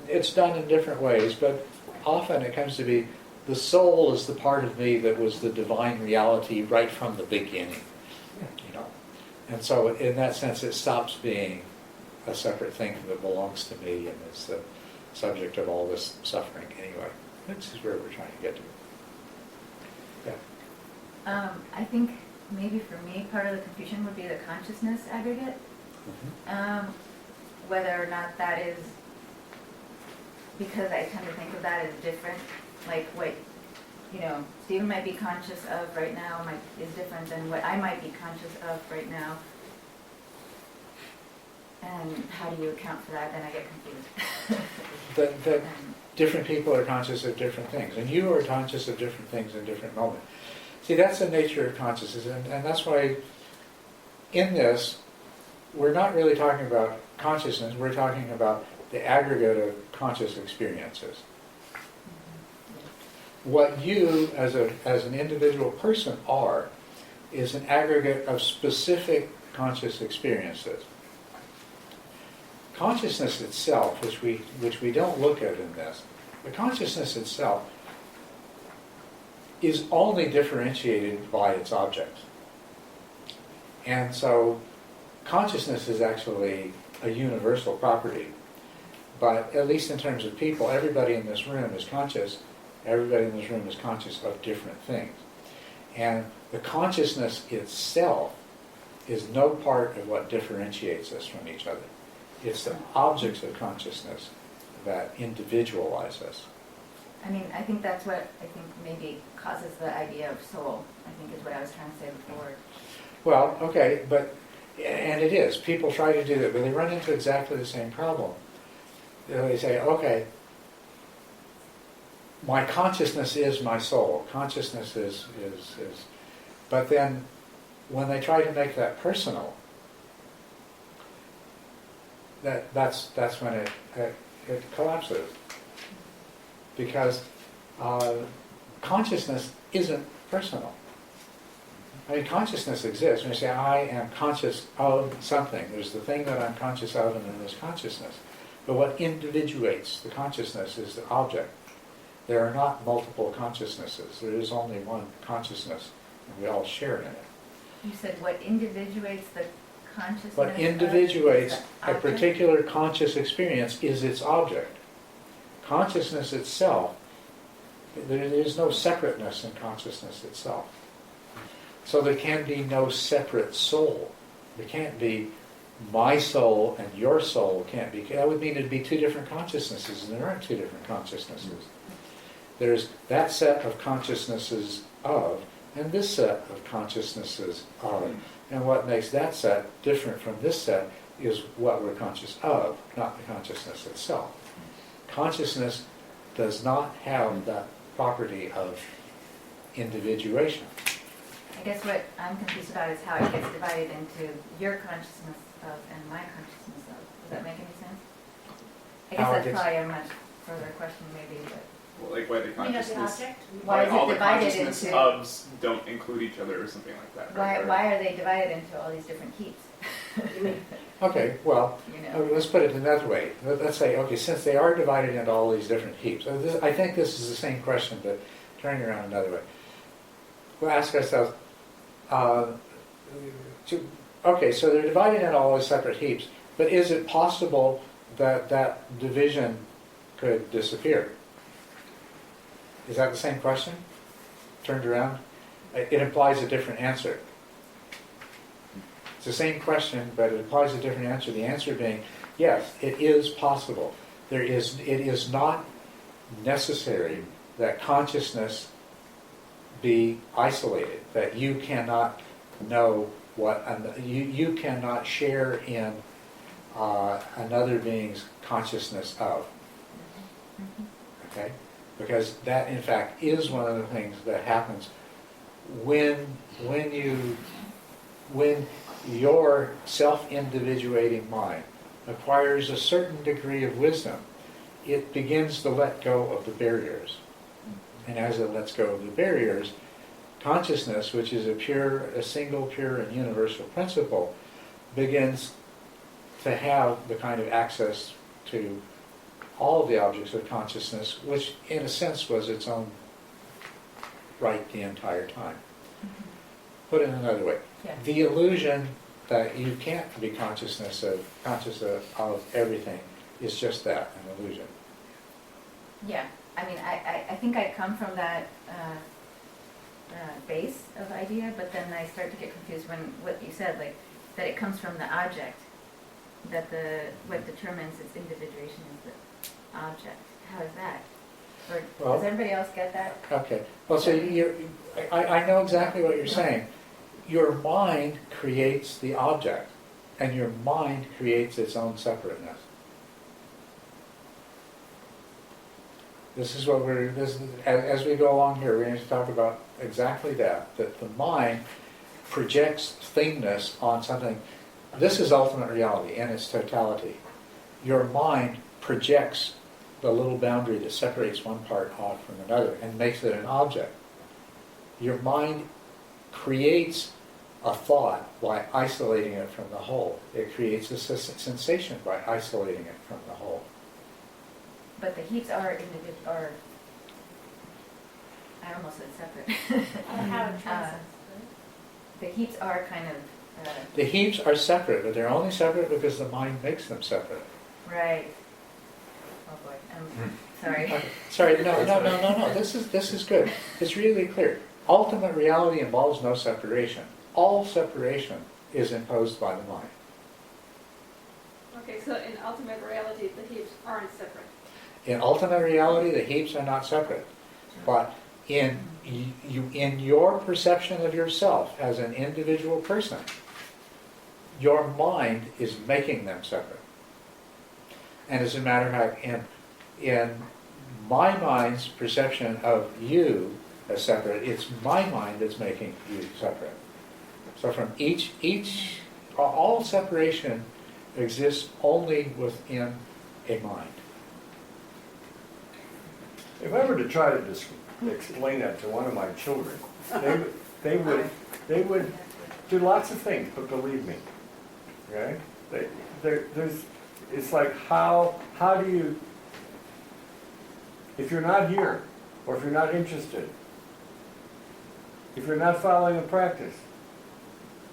it's done in different ways, but often it comes to be the soul is the part of me that was the divine reality right from the beginning, you know. And so in that sense, it stops being a separate thing that belongs to me and is the subject of all this suffering anyway. This is where we're trying to get to. Yeah. I think maybe for me, part of the confusion would be the consciousness aggregate. Whether or not that is, because I tend to think of that as different, like what, you know, Stephen might be conscious of right now is different than what I might be conscious of right now. And how do you account for that? Then I get confused. That different people are conscious of different things, and you are conscious of different things in different moments. See, that's the nature of consciousness, and that's why in this, we're not really talking about consciousness, we're talking about the aggregate of conscious experiences. What you, as an individual person, are, is an aggregate of specific conscious experiences. Consciousness itself, which we don't look at in this, the consciousness itself is only differentiated by its objects. And so consciousness is actually a universal property. But at least in terms of people, everybody in this room is conscious. Everybody in this room is conscious of different things. And the consciousness itself is no part of what differentiates us from each other. It's the objects of consciousness that individualize us. I mean, I think that's what I think maybe causes the idea of soul, I think is what I was trying to say before. Well, okay, and it is. People try to do that, but they run into exactly the same problem. They say, okay, my consciousness is my soul. Consciousness is. But then when they try to make that personal, that's when it collapses. Because consciousness isn't personal. I mean, consciousness exists. When you say, I am conscious of something, there's the thing that I'm conscious of, and then there's consciousness. But what individuates the consciousness is the object. There are not multiple consciousnesses. There is only one consciousness, and we all share in it. You said what individuates the consciousness? What individuates of the a object? particular conscious experience is its object. Consciousness itself, there is no separateness in consciousness itself. So there can be no separate soul. There can't be my soul and your soul can't be. That would mean it'd be two different consciousnesses, and there aren't two different consciousnesses. There's that set of consciousnesses of, and this set of consciousnesses of. And what makes that set different from this set is what we're conscious of, not the consciousness itself. Consciousness does not have that property of individuation. I guess what I'm confused about is how it gets divided into your consciousness of and my consciousness of. Does that make any sense? I guess How it that's gets- probably a much further question maybe, but Well, like why the You know, the consciousness, object? why is all it the divided consciousness into, ofs don't include each other or something like that. right? Or- why are they divided into all these different heaps? Okay, well, You know? let's put it another way. Let's say, okay, since they are divided into all these different heaps, I think this is the same question, but turning around another way. We'll ask ourselves, okay, so they're divided into all these separate heaps, but is it possible that that division could disappear? Is that the same question? Turned around? It implies a different answer. It's the same question, but it implies a different answer. The answer being, yes, it is possible. It is not necessary that consciousness be isolated, that you cannot know what, you cannot share in another being's consciousness of. Okay? Because that, in fact, is one of the things that happens when your self-individuating mind acquires a certain degree of wisdom, it begins to let go of the barriers. And as it lets go of the barriers, consciousness, which is a single, pure, and universal principle, begins to have the kind of access to all the objects of consciousness, which in a sense was its own right the entire time. Put it another way. Yeah. The illusion that you can't be conscious of everything is just that, an illusion. Yeah, I mean, I think I come from that base of idea, but then I start to get confused when what you said, like that it comes from the object, that what determines its individuation is the object. How is that? Or Well- does everybody else get that? Okay. Well, so I know exactly what you're saying. Your mind creates the object, and your mind creates its own separateness. This is what as we go along here, we're going to talk about exactly that the mind projects thingness on something. This is ultimate reality in its totality. Your mind projects the little boundary that separates one part off from another and makes it an object. Your mind creates a thought by isolating it from the whole. It creates a sensation by isolating it from the whole. But the heaps are individual, I almost said separate. How it transcends, The heaps are kind of, The heaps are separate, but they're only separate because the mind makes them separate. right. Oh boy, I'm sorry. Sorry, no. This is good. It's really clear. Ultimate reality involves no separation. All separation is imposed by the mind. Okay, so in ultimate reality, the heaps aren't separate. In ultimate reality, the heaps are not separate. But in your perception of yourself as an individual person, your mind is making them separate. And as a matter of fact, in my mind's perception of you as separate, it's my mind that's making you separate. So from all separation exists only within a mind. If I were to try to explain that to one of my children, they would do lots of things, but believe me, okay? It's like how do you, if you're not here, or if you're not interested, if you're not following a practice,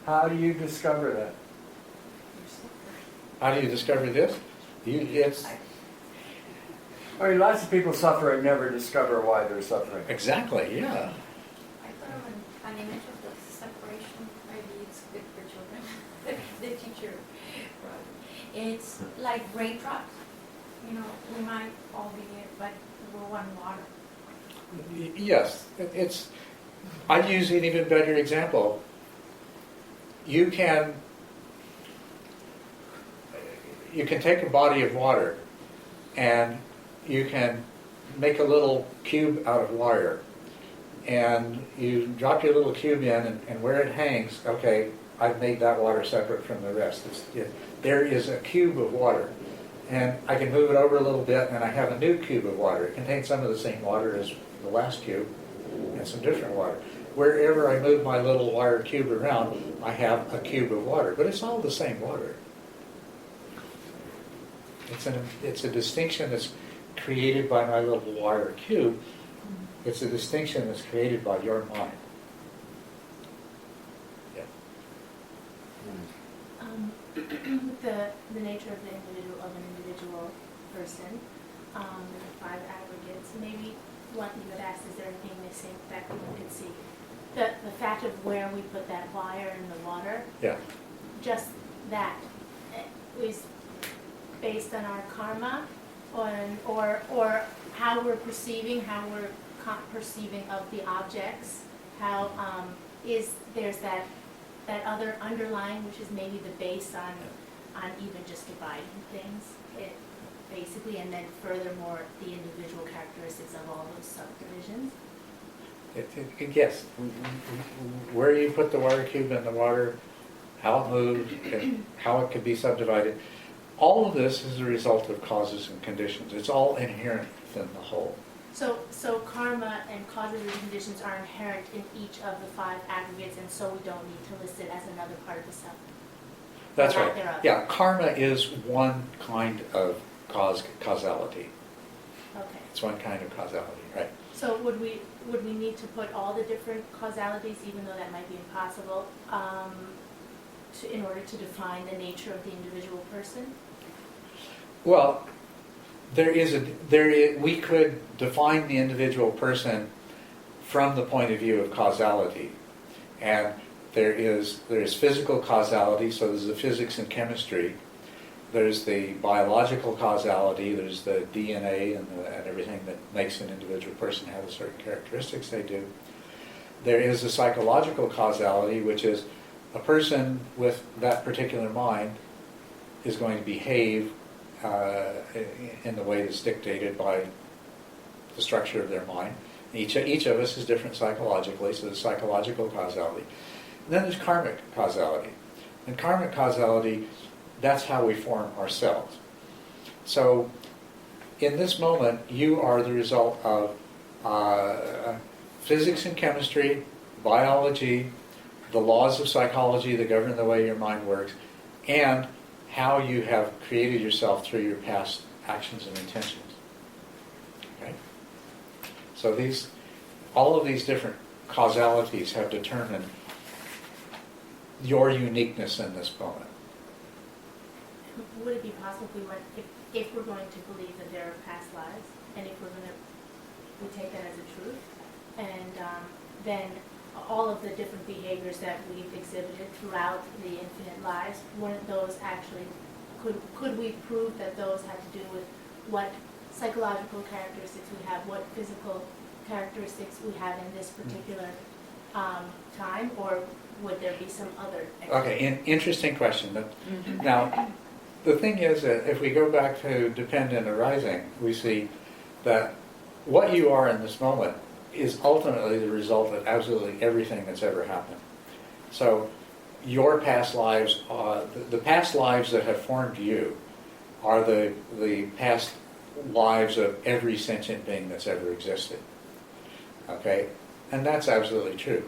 how do you discover that? How do you discover this? I mean, lots of people suffer and never discover why they're suffering. Exactly, yeah. I thought of an image of the separation. Maybe it's good for children. The teacher brought it. It's like raindrops. You know, we might all be here, but we're one water. Yes, I'd use an even better example. You can take a body of water and you can make a little cube out of wire, and you drop your little cube in, and where it hangs, okay, I've made that water separate from the rest. There is a cube of water, and I can move it over a little bit, and I have a new cube of water. It contains some of the same water as the last cube, and some different water. Wherever I move my little wire cube around, I have a cube of water, but it's all the same water. It's a distinction that's created by my little wire cube. It's a distinction that's created by your mind. Yeah. The nature of an individual person, the 5 aggregates. Maybe what you had asked, is there anything missing that people can see? The fact of where we put that wire in the water. Yeah. Just that is based on our karma, or how we're perceiving of the objects. How there's that other underlying, which is maybe the base on even just dividing things. Basically, and then furthermore, the individual characteristics of all those subdivisions. Yes. Where you put the wire cube in the water, how it moves, and how it can be subdivided. All of this is a result of causes and conditions. It's all inherent within the whole. So karma and causes and conditions are inherent in each of the 5 aggregates, and so we don't need to list it as another part of the stuff. That's Or lack right. thereof. Yeah, karma is one kind of causality. Okay. It's one kind of causality, right? So would we need to put all the different causalities, even though that might be impossible, in order to define the nature of the individual person? Well, we could define the individual person from the point of view of causality. And there is physical causality, so there's the physics and chemistry. There's the biological causality, there's the DNA and everything that makes an individual person have the certain characteristics they do. There is the psychological causality, which is a person with that particular mind is going to behave in the way that's dictated by the structure of their mind. Each of us is different psychologically, so there's psychological causality. And then there's karmic causality. And karmic causality, that's how we form ourselves. So in this moment, you are the result of physics and chemistry, biology, the laws of psychology that govern the way your mind works, and how you have created yourself through your past actions and intentions. Okay? So all of these different causalities have determined your uniqueness in this moment. Would it be possible if we're going to believe that there are past lives, and if we take that as a truth, and then all of the different behaviors that we've exhibited throughout the infinite lives, weren't those actually, could we prove that those had to do with what psychological characteristics we have, what physical characteristics we have in this particular time, or would there be some other explanation? Okay, interesting question. Now, the thing is that if we go back to dependent arising, we see that what you are in this moment is ultimately the result of absolutely everything that's ever happened. So your past lives, the past lives that have formed you are the past lives of every sentient being that's ever existed. Okay? And that's absolutely true.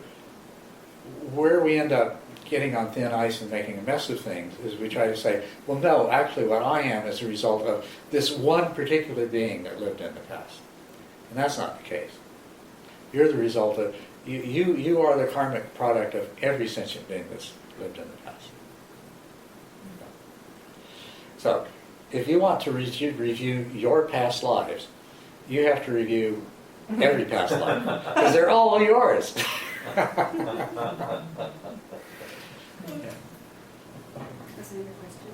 Where we end up getting on thin ice and making a mess of things is we try to say, well, no, actually what I am is a result of this one particular being that lived in the past. And that's not the case. You're the result of, you are the karmic product of every sentient being that's lived in the past. So, if you want to review your past lives, you have to review every past life, because they're all yours. That's another question.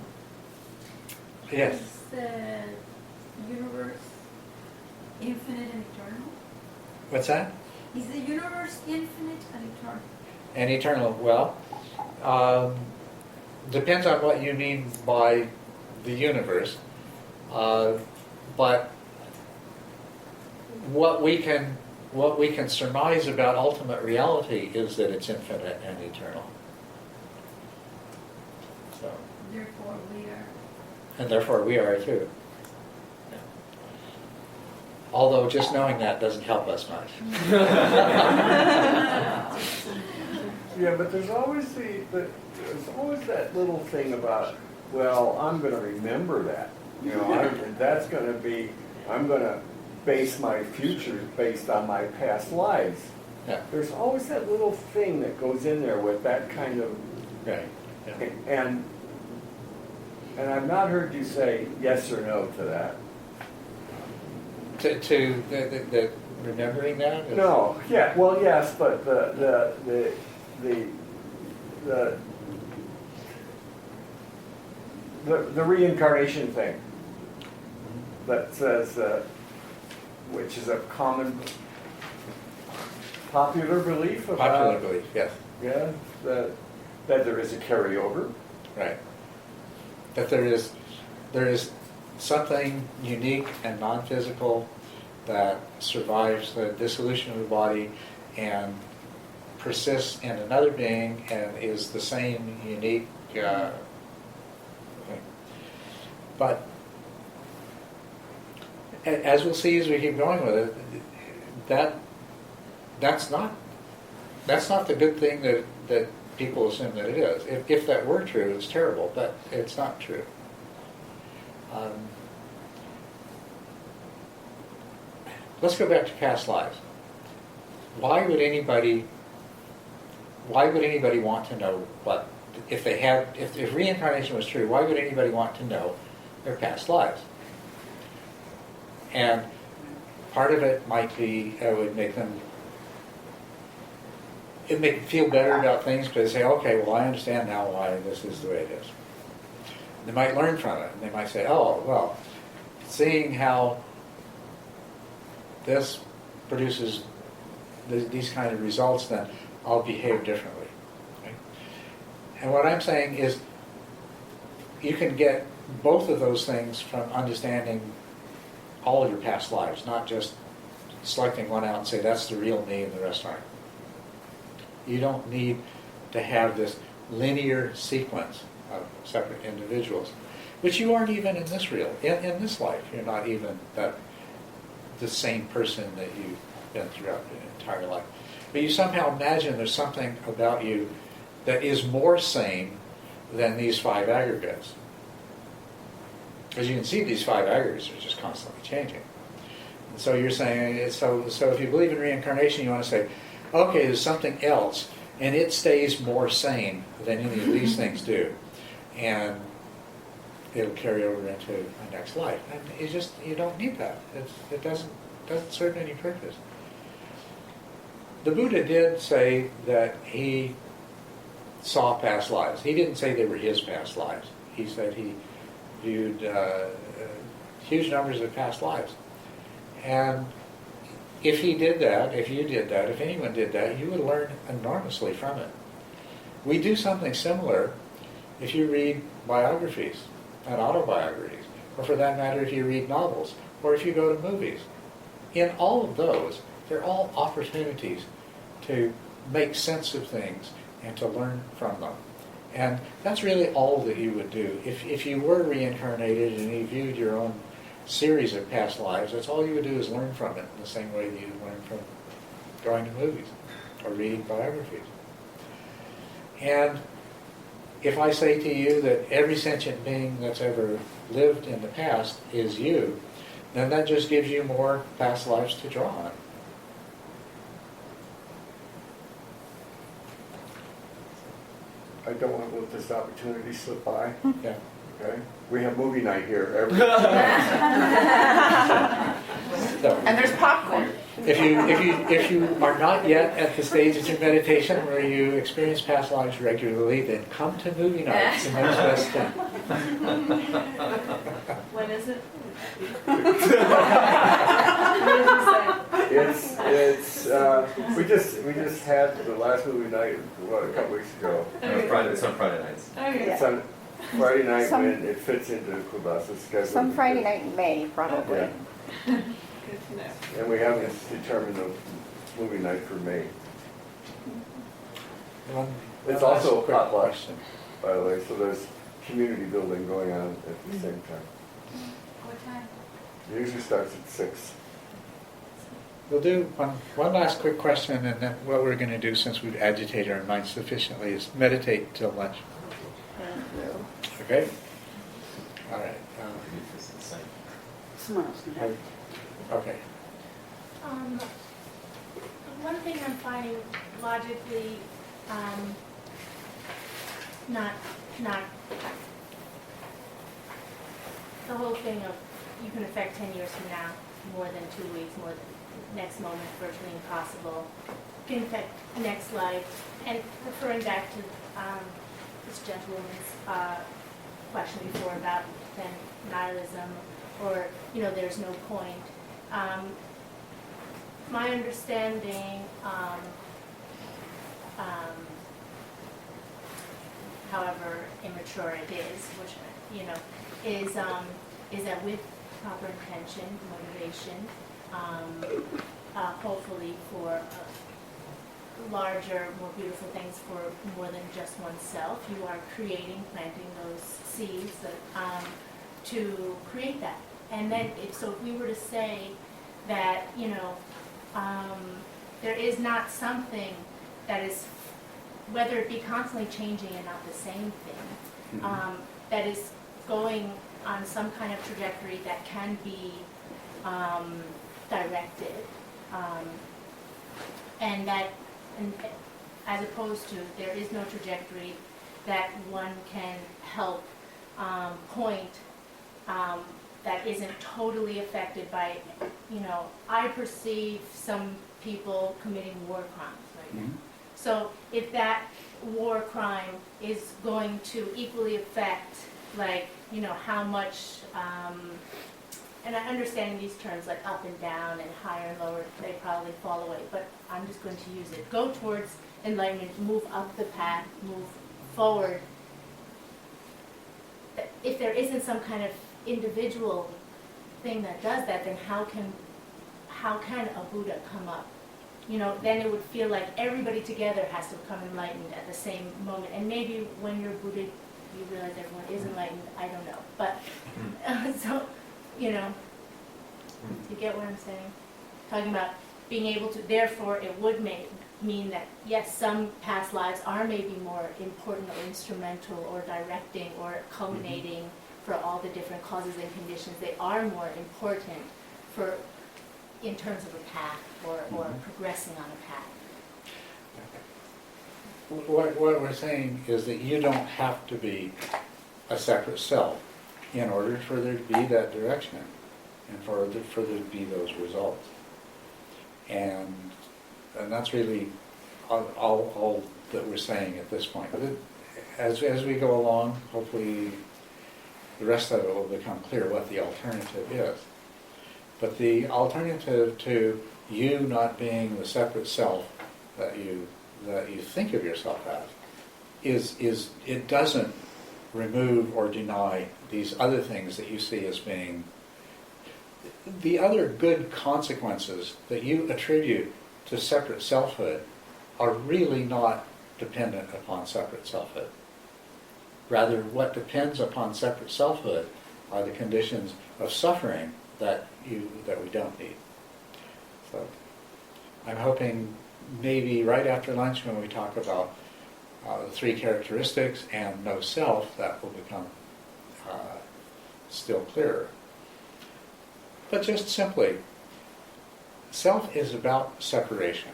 Yes. Is the universe infinite and eternal? What's that? Is the universe infinite and eternal? And eternal. Well, depends on what you mean by the universe. But what we can surmise about ultimate reality is that it's infinite and eternal. So, Therefore we are. and therefore we are too. Yeah. Although just knowing that doesn't help us much. Yeah, but there's always there's always that little thing about, well, I'm going to remember that. You know, I'm going to base my future based on my past lives. Yeah. There's always that little thing that goes in there with that kind of, Right. Yeah. and I've not heard you say yes or no to that. To the remembering that? Is- No, yeah, well, yes, but the reincarnation thing that says, which is a common popular belief about, Popular belief, yes. yeah, that there is a carryover. Right. That there is something unique and non-physical that survives the dissolution of the body and persists in another being and is the same unique thing. But as we'll see as we keep going with it, that's not the good thing that people assume that it is. If that were true, it's terrible, but it's not true. let's go back to past lives. Why would anybody want to know what, if reincarnation was true, why would anybody want to know their past lives? And part of it might be, it would make them feel better about things, because they say, okay, well, I understand now why this is the way it is. They might learn from it, and they might say, oh, well, seeing how this produces these kind of results, then I'll behave differently. Okay? And what I'm saying is, you can get both of those things from understanding all of your past lives, not just selecting one out and say, that's the real me and the rest aren't. You don't need to have this linear sequence of separate individuals, which you aren't even in this in this life. You're not even the same person that you've been throughout your entire life. But you somehow imagine there's something about you that is more same than these 5 aggregates. As you can see, these 5 aggregates are just constantly changing. And so you're saying, so if you believe in reincarnation, you want to say, okay, there's something else, and it stays more sane than any of these things do. And it'll carry over into a next life. And you don't need that. It doesn't serve any purpose. The Buddha did say that he saw past lives. He didn't say they were his past lives. He said he viewed huge numbers of past lives. And if he did that, if you did that, if anyone did that, you would learn enormously from it. We do something similar if you read biographies and autobiographies, or for that matter, if you read novels, or if you go to movies. In all of those, they're all opportunities to make sense of things and to learn from them. And that's really all that you would do. If you were reincarnated and you viewed your own series of past lives, that's all you would do is learn from it in the same way that you learn from going to movies or reading biographies. And if I say to you that every sentient being that's ever lived in the past is you, then that just gives you more past lives to draw on. I don't want to let this opportunity slip by. Yeah. Okay? We have movie night here every So, And there's popcorn. if you are not yet at the stage of your meditation where you experience past lives regularly, then come to movie nights. The next best thing. When is it? we just had the last movie night a couple weeks ago. It's on Friday nights. Okay. It's on Friday night Some- when it fits into Kubasa's schedule. Some Friday night in May, probably. Yeah. Good to know. And we haven't determined the movie night for May. It's also a quick potluck, question. by the way, so there's community building going on at the same time. What time? It usually starts at 6. We'll do one last quick question, and then what we're going to do, since we've agitated our minds sufficiently, is meditate till lunch. Okay? All right. Someone else can have it. Okay. One thing I'm finding logically, not the whole thing of you can affect 10 years from now, more than 2 weeks, more than next moment, virtually impossible. You can affect next life. And referring back to this gentleman's question before about then nihilism, or there's no point. My understanding, however immature it is, which is that with proper intention, motivation, hopefully for larger, more beautiful things for more than just oneself, you are planting those seeds that, to create that. And then, if we were to say that, there is not something that is, whether it be constantly changing and not the same thing, that is going on some kind of trajectory that can be self-directed, and that, and as opposed to there is no trajectory that one can help point that isn't totally affected by, I perceive some people committing war crimes right now. So if that war crime is going to equally affect, like, how much, and I understand in these terms like up and down and higher and lower, they probably fall away, but I'm just going to use it. Go towards enlightenment, move up the path, move forward. If there isn't some kind of individual thing that does that, then how can a Buddha come up? Then it would feel like everybody together has to become enlightened at the same moment. And maybe when you're Buddha, you realize everyone is enlightened. I don't know. But, so, you get what I'm saying? Talking about being able to, therefore, it would mean that, yes, some past lives are maybe more important or instrumental or directing or culminating for all the different causes and conditions. They are more important in terms of a path or progressing on a path. What we're saying is that you don't have to be a separate self in order for there to be that direction and for there to be those results. And that's really all that we're saying at this point. As we go along, hopefully the rest of it will become clear what the alternative is. But the alternative to you not being the separate self that you think of yourself as is it doesn't remove or deny these other things that you see as being the other good consequences that you attribute to separate selfhood are really not dependent upon separate selfhood. Rather, what depends upon separate selfhood are the conditions of suffering that we don't need. So I'm hoping maybe right after lunch when we talk about the three characteristics and no self, that will become still clearer. But just simply, self is about separation,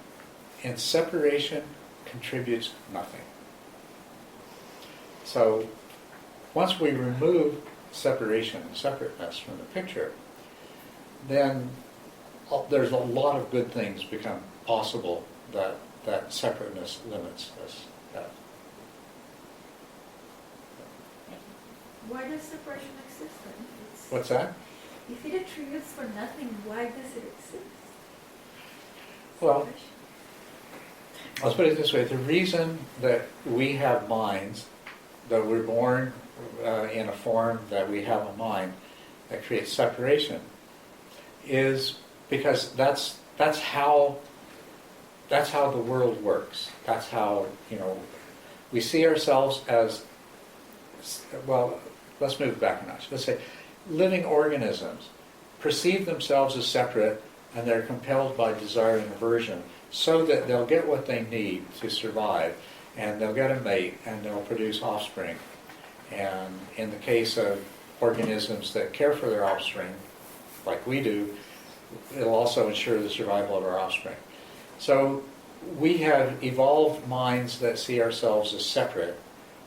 and separation contributes nothing. So once we remove separation and separateness from the picture, then there's a lot of good things become possible that separateness limits us at. Why does separation exist then? What's that? If it attributes for nothing, why does it exist? Well, Separation. let's put it this way. The reason that we have minds, that we're born in a form that we have a mind that creates separation, is because that's how the world works. That's how, we see ourselves as, well, let's move back a notch. Let's say living organisms perceive themselves as separate, and they're compelled by desire and aversion so that they'll get what they need to survive, and they'll get a mate, and they'll produce offspring. And in the case of organisms that care for their offspring, like we do, it'll also ensure the survival of our offspring. So we have evolved minds that see ourselves as separate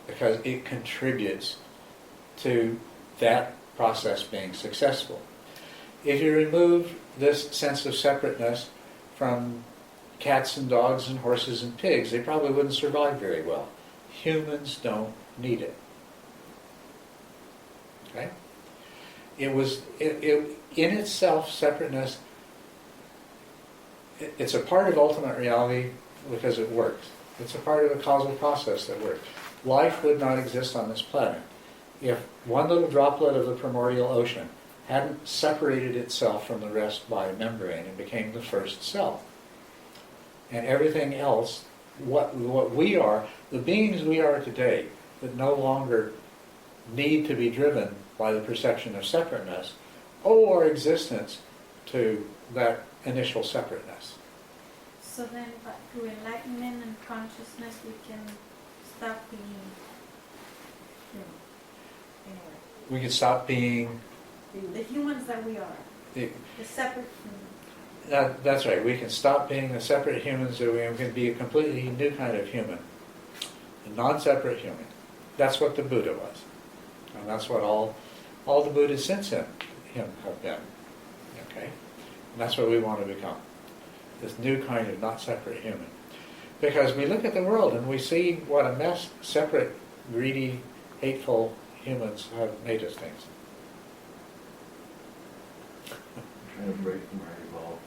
because it contributes to that process being successful. If you remove this sense of separateness from cats and dogs and horses and pigs, they probably wouldn't survive very well. Humans don't need it. Okay? In itself, separateness, it's a part of ultimate reality because it works. It's a part of a causal process that works. Life would not exist on this planet if one little droplet of the primordial ocean hadn't separated itself from the rest by a membrane and became the first cell. And everything else, what we are, the beings we are today, that no longer need to be driven by the perception of separateness, owe our existence to that initial separateness. So then, but through enlightenment and consciousness, we can stop being human. Anyway, We could stop being the humans that we are, the, the separate humans. That's right. We can stop being the separate humans, and we can be a completely new kind of human, a non-separate human. That's what the Buddha was, and that's what all the Buddhas since him have been. Okay, and that's what we want to become, this new kind of not separate human. Because we look at the world and we see what a mess separate, greedy, hateful humans have made us things. Trying to break from our evolved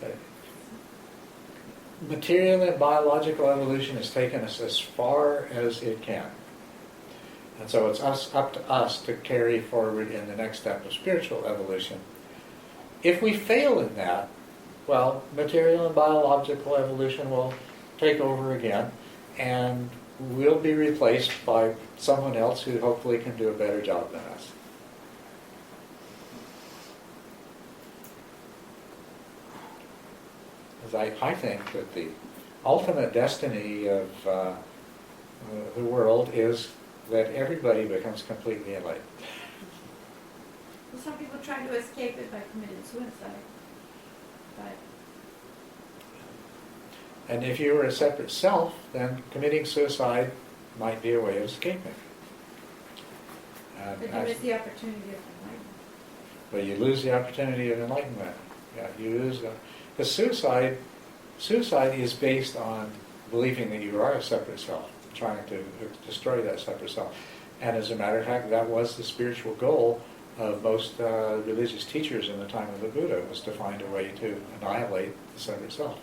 past. Material and biological evolution has taken us as far as it can. And so it's up to us to carry forward in the next step of spiritual evolution. If we fail in that, well, material and biological evolution will take over again, and we'll be replaced by someone else who hopefully can do a better job than us. Because I think that the ultimate destiny of the world is that everybody becomes completely enlightened. Well, some people try to escape it by committing suicide. But And if you were a separate self, then committing suicide might be a way of escaping. you miss the opportunity of enlightenment. But you lose the opportunity of enlightenment. Yeah, you lose the... Because suicide is based on believing that you are a separate self, trying to destroy that separate self. And as a matter of fact, that was the spiritual goal of most religious teachers in the time of the Buddha, was to find a way to annihilate the separate self.